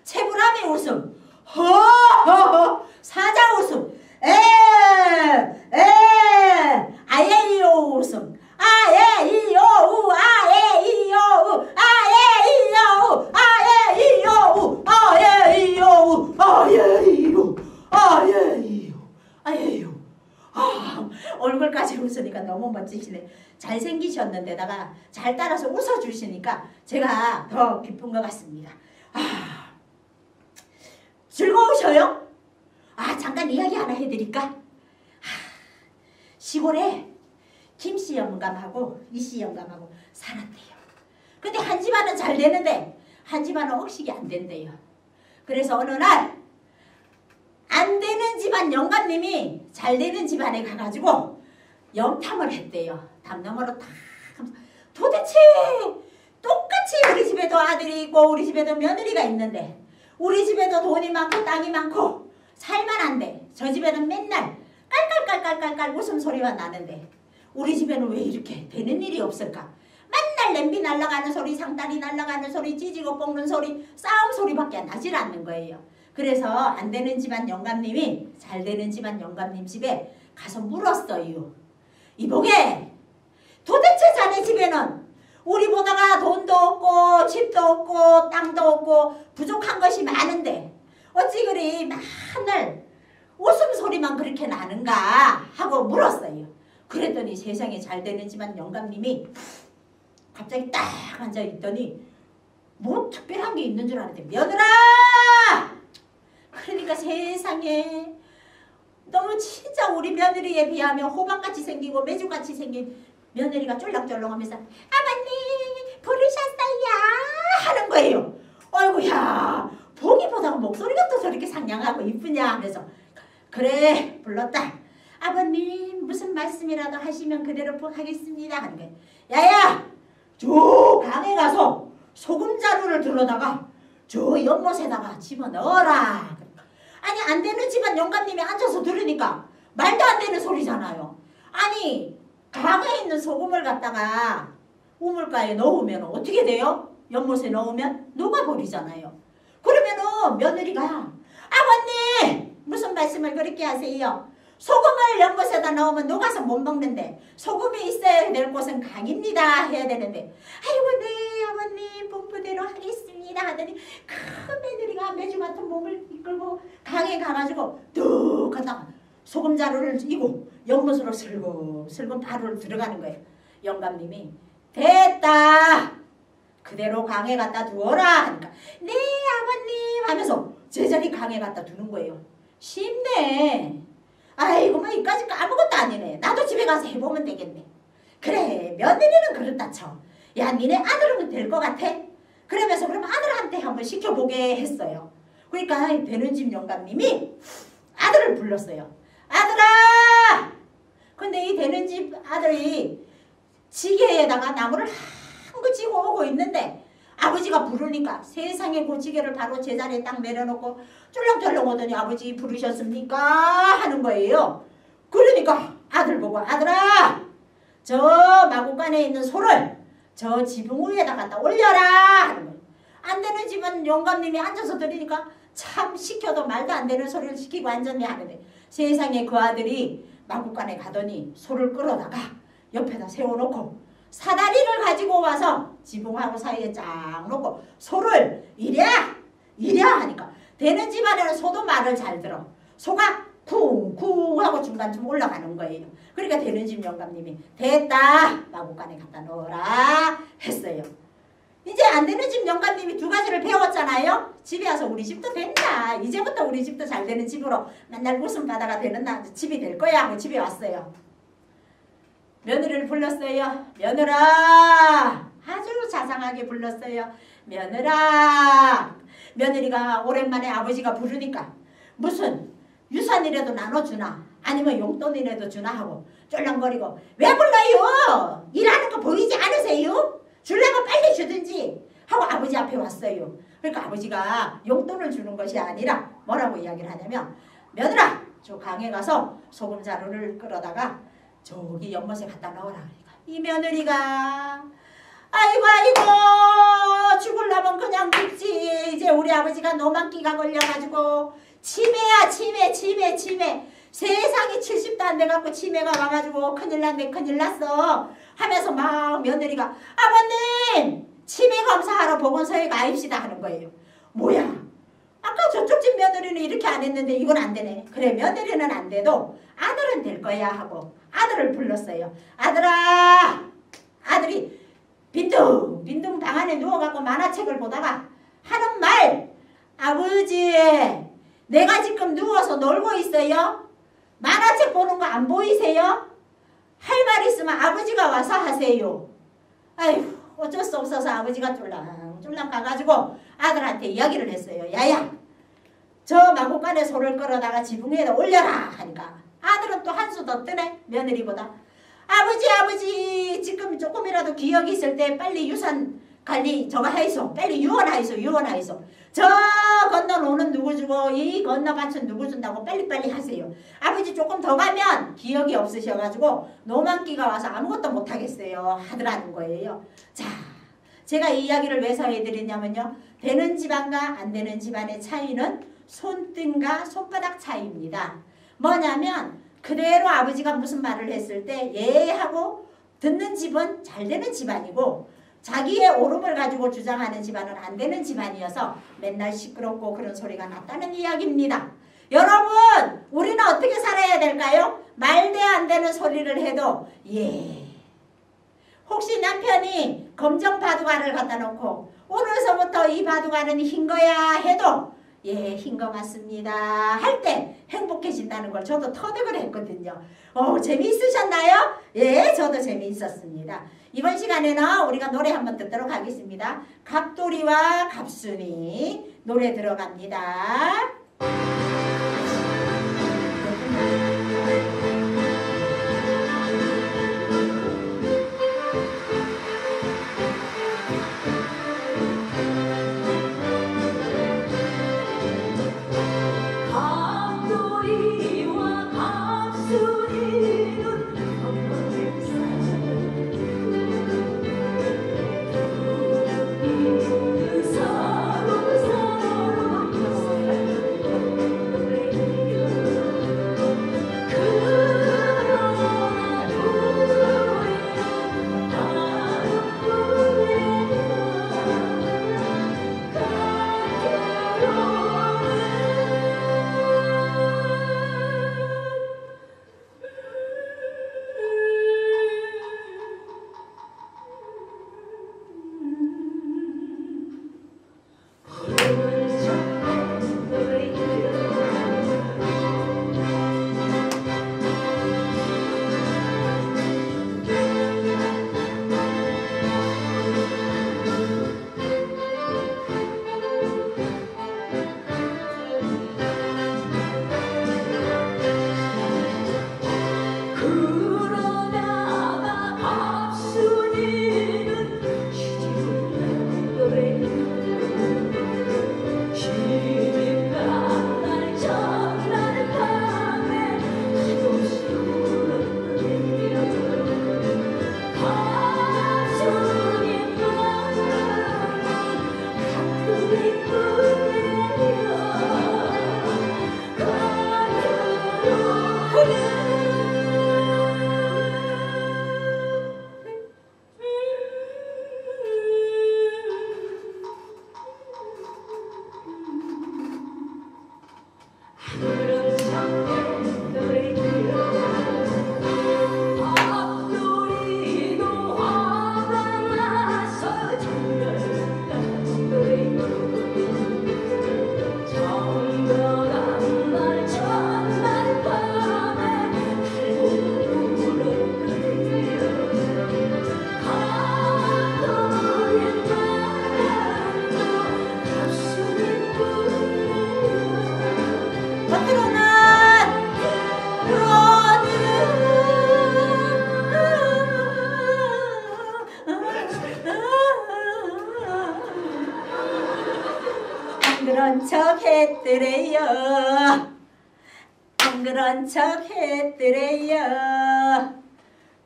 채구라미 웃음. 허허허. 사자 웃음. 아예이오 웃음. 아예이오우 아예이오우 아예이오우 아예이오우 아예이오우 아예이오 아예이오 아예이오. 얼굴까지 웃으니까 너무 멋지시네. 잘생기셨는데다가 잘 따라서 웃어주시니까 제가 더 기쁜 것 같습니다. 즐거우셔요? 잠깐 이야기 하나 해드릴까? 시골에 김씨 영감하고 이씨 영감하고 살았대요. 근데 한 집안은 잘 되는데 한 집안은 억식이 안 된대요. 그래서 어느 날 안 되는 집안 영감님이 잘 되는 집안에 가가지고 염탐을 했대요. 담너머로 탁 하면서 도대체 똑같이 우리 집에도 아들이 있고 우리 집에도 며느리가 있는데 우리 집에도 돈이 많고 땅이 많고 살만한데 저 집에는 맨날 깔깔깔깔깔깔 웃음소리가 나는데 우리 집에는 왜 이렇게 되는 일이 없을까? 맨날 냄비 날아가는 소리, 상다리 날아가는 소리, 찌지고 볶는 소리, 싸움 소리밖에 나질 않는 거예요. 그래서 안 되는 집안 영감님이 잘 되는 집안 영감님 집에 가서 물었어요. 이보게 도대체 자네 집에는 우리보다가 돈도 없고 집도 없고 땅도 없고 부족한 것이 많은데 어찌 그리 맨날 웃음소리만 그렇게 나는가 하고 물었어요. 그랬더니 세상에 잘 되는 집안 영감님이 갑자기 딱 앉아있더니 뭐 특별한 게 있는 줄 알았는데 며느라! 그러니까 세상에 너무 진짜 우리 며느리에 비하면 호박같이 생기고 메주같이 생긴 며느리가 쫄랑쫄랑하면서 아버님 부르셨어요 하는 거예요. 어이구야 보기보다 목소리가 또 저렇게 상냥하고 이쁘냐 하면서 그래 불렀다. 아버님 무슨 말씀이라도 하시면 그대로 하겠습니다 하는 거예요. 야야 저 강에 가서 소금자루를 들어다가 저 연못에다가 집어넣어라. 아니 안 되는 집안 영감님이 앉아서 들으니까 말도 안 되는 소리잖아요. 아니 강에 있는 소금을 갖다가 우물가에 넣으면 어떻게 돼요? 연못에 넣으면 녹아버리잖아요. 그러면은 며느리가 아버님 무슨 말씀을 그렇게 하세요? 소금을 연못에다 넣으면 녹아서 못 먹는데 소금이 있어야 될 곳은 강입니다 해야 되는데 아이고 네 아버님 본부대로 하겠습니다 하더니 큰 며느리가 매주 같은 몸을 이끌고 강에 가가지고 뚝 하다가 소금 자루를 이고 연못으로 슬금슬금 바로 들어가는 거예요. 영감님이 됐다 그대로 강에 갖다 두어라 하니까 네 아버님 하면서 제자리 강에 갖다 두는 거예요. 쉽네. 아이고 뭐 이까짓 거 아무것도 아니네. 나도 집에 가서 해보면 되겠네. 그래 며느리는 그렇다 쳐. 야 니네 아들은 될 것 같아? 그러면서 그럼 아들한테 한번 시켜보게 했어요. 그러니까 되는 집 영감님이 아들을 불렀어요. 아들아! 근데 이 되는 집 아들이 지게에다가 나무를 한거 지고 오고 있는데 아버지가 부르니까 세상에 그 지게를 바로 제자리에 딱 내려놓고 쫄랑쫄랑 오더니 아버지 부르셨습니까? 하는 거예요. 그러니까 아들 보고 아들아 저 마구간에 있는 소를 저 지붕 위에다 갖다 올려라 하는 거예요. 안 되는 집은 영감님이 앉아서 들으니까 참 시켜도 말도 안 되는 소리를 시키고 앉았네 하는데 세상에 그 아들이 마구간에 가더니 소를 끌어다가 옆에다 세워놓고 사다리를 가지고 와서 지붕하고 사이에 쫙 놓고 소를 이랴 하니까 되는 집안에는 소도 말을 잘 들어. 소가 쿵쿵 하고 중간쯤 올라가는 거예요. 그러니까 되는 집 영감님이 됐다 마구간에 갖다 넣어라 했어요. 이제 안 되는 집 영감님이 두 가지를 배웠잖아요. 집에 와서 우리 집도 된다. 이제부터 우리 집도 잘 되는 집으로 맨날 웃음바다가 되는 집이 될 거야 하고 집에 왔어요. 며느리를 불렀어요. 며느라 아주 자상하게 불렀어요. 며느라 며느리가 오랜만에 아버지가 부르니까 무슨 유산이라도 나눠주나 아니면 용돈이라도 주나 하고 쫄랑거리고 왜 불러요? 일하는 거 보이지 않으세요? 주려면 빨리 주든지 하고 아버지 앞에 왔어요. 그러니까 아버지가 용돈을 주는 것이 아니라 뭐라고 이야기를 하냐면 며느라 저 강에 가서 소금 자루를 끌어다가 저기 연못에 갖다 넣어라. 그러니까 이 며느리가 아이고 죽으려면 그냥 죽지. 이제 우리 아버지가 노만기가 걸려가지고 치매야 치매 세상이 70도 안 돼갖고 치매가 와가지고 큰일 났네 큰일 났어 하면서 막 며느리가 아버님 치매 검사하러 보건소에 가입시다 하는 거예요. 뭐야 아까 저쪽 집 며느리는 이렇게 안 했는데 이건 안 되네. 그래 며느리는 안 돼도 아들은 될 거야 하고 아들을 불렀어요. 아들아 아들이 빈둥 방 안에 누워갖고 만화책을 보다가 하는 말 아버지 내가 지금 누워서 놀고 있어요. 만화책 보는 거 안 보이세요? 할 말 있으면 아버지가 와서 하세요. 아휴 어쩔 수 없어서 아버지가 쫄랑 가가지고 아들한테 이야기를 했어요. 야야 저 마구간에 소를 끌어다가 지붕 위에다 올려라 하니까 아들은 또 한 수 더 뜨네 며느리보다. 아버지 지금 조금이라도 기억이 있을 때 빨리 유산 관리 저거 하이소. 빨리 유언하이소. 저 건너 노는 누구 주고 이 건너 밭은 누구 준다고 빨리빨리 하세요. 아버지 조금 더 가면 기억이 없으셔가지고 노만기가 와서 아무것도 못하겠어요 하더라는 거예요. 자 제가 이 이야기를 왜 해드리냐면요. 되는 집안과 안 되는 집안의 차이는 손등과 손바닥 차이입니다. 뭐냐면 그대로 아버지가 무슨 말을 했을 때 예 하고 듣는 집은 잘 되는 집안이고 자기의 옳음을 가지고 주장하는 집안은 안 되는 집안이어서 맨날 시끄럽고 그런 소리가 났다는 이야기입니다. 여러분 우리는 어떻게 살아야 될까요? 말대 안 되는 소리를 해도 예. 혹시 남편이 검정 바둑알을 갖다 놓고 오늘서부터 이 바둑알은 흰 거야 해도 예, 흰 거 맞습니다 할 때 행복해진다는 걸 저도 터득을 했거든요. 재미있으셨나요? 예, 저도 재미있었습니다. 이번 시간에는 우리가 노래 한번 듣도록 하겠습니다. 갑돌이와 갑순이 노래 들어갑니다. 그런 척 했더래요. 안 그런 척 했더래요.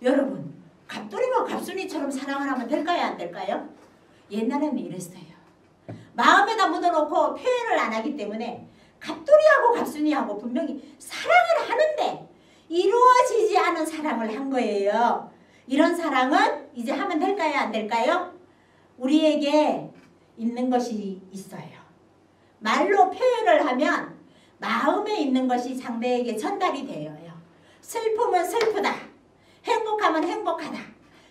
여러분, 갑돌이와 갑순이처럼 사랑을 하면 될까요? 안 될까요? 옛날에는 이랬어요. 마음에다 묻어놓고 표현을 안 하기 때문에 갑돌이하고 갑순이하고 분명히 사랑을 하는데 이루어지지 않은 사랑을 한 거예요. 이런 사랑은 이제 하면 될까요? 안 될까요? 우리에게 있는 것이 있어요. 말로 표현을 하면 마음에 있는 것이 상대에게 전달이 되어요. 슬픔은 슬프다, 행복하면 행복하다,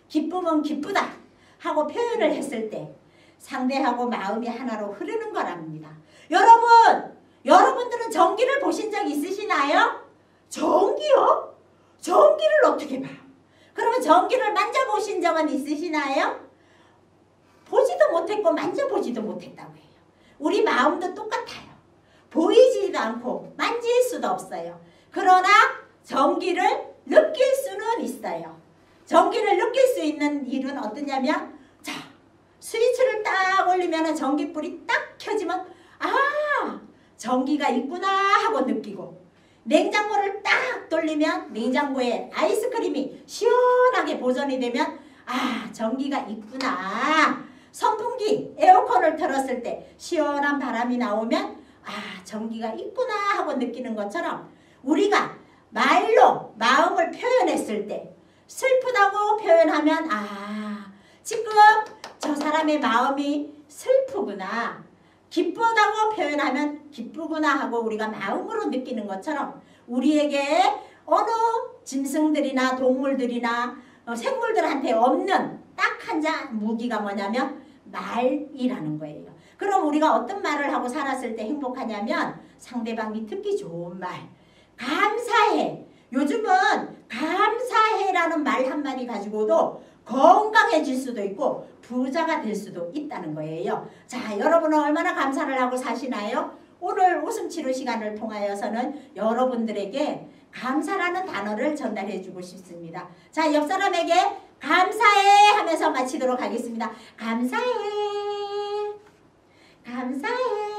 기쁨은 기쁘다 하고 표현을 했을 때 상대하고 마음이 하나로 흐르는 거랍니다. 여러분, 여러분들은 전기를 보신 적 있으시나요? 전기요? 전기를 어떻게 봐요? 그러면 전기를 만져보신 적은 있으시나요? 보지도 못했고 만져보지도 못했다고 해요. 우리 마음도 똑같아요. 보이지도 않고 만질 수도 없어요. 그러나 전기를 느낄 수는 있어요. 전기를 느낄 수 있는 일은 어떠냐면, 자, 스위치를 딱 올리면 전기불이 딱 켜지면 아, 전기가 있구나 하고 느끼고, 냉장고를 딱 돌리면 냉장고에 아이스크림이 시원하게 보존이 되면 아, 전기가 있구나. 선풍기, 에어컨을 틀었을 때 시원한 바람이 나오면 아, 전기가 있구나 하고 느끼는 것처럼 우리가 말로 마음을 표현했을 때 슬프다고 표현하면 아, 지금 저 사람의 마음이 슬프구나, 기쁘다고 표현하면 기쁘구나 하고 우리가 마음으로 느끼는 것처럼 우리에게 어느 짐승들이나 동물들이나 생물들한테 없는 딱 한 무기가 뭐냐면 말이라는 거예요. 그럼 우리가 어떤 말을 하고 살았을 때 행복하냐면 상대방이 듣기 좋은 말, 감사해. 요즘은 감사해라는 말 한마디 가지고도 건강해질 수도 있고 부자가 될 수도 있다는 거예요. 자, 여러분은 얼마나 감사를 하고 사시나요? 오늘 웃음치료 시간을 통하여서는 여러분들에게 감사라는 단어를 전달해 주고 싶습니다. 자, 옆 사람에게 감사해 하면서 마치도록 하겠습니다. 감사해. 감사해.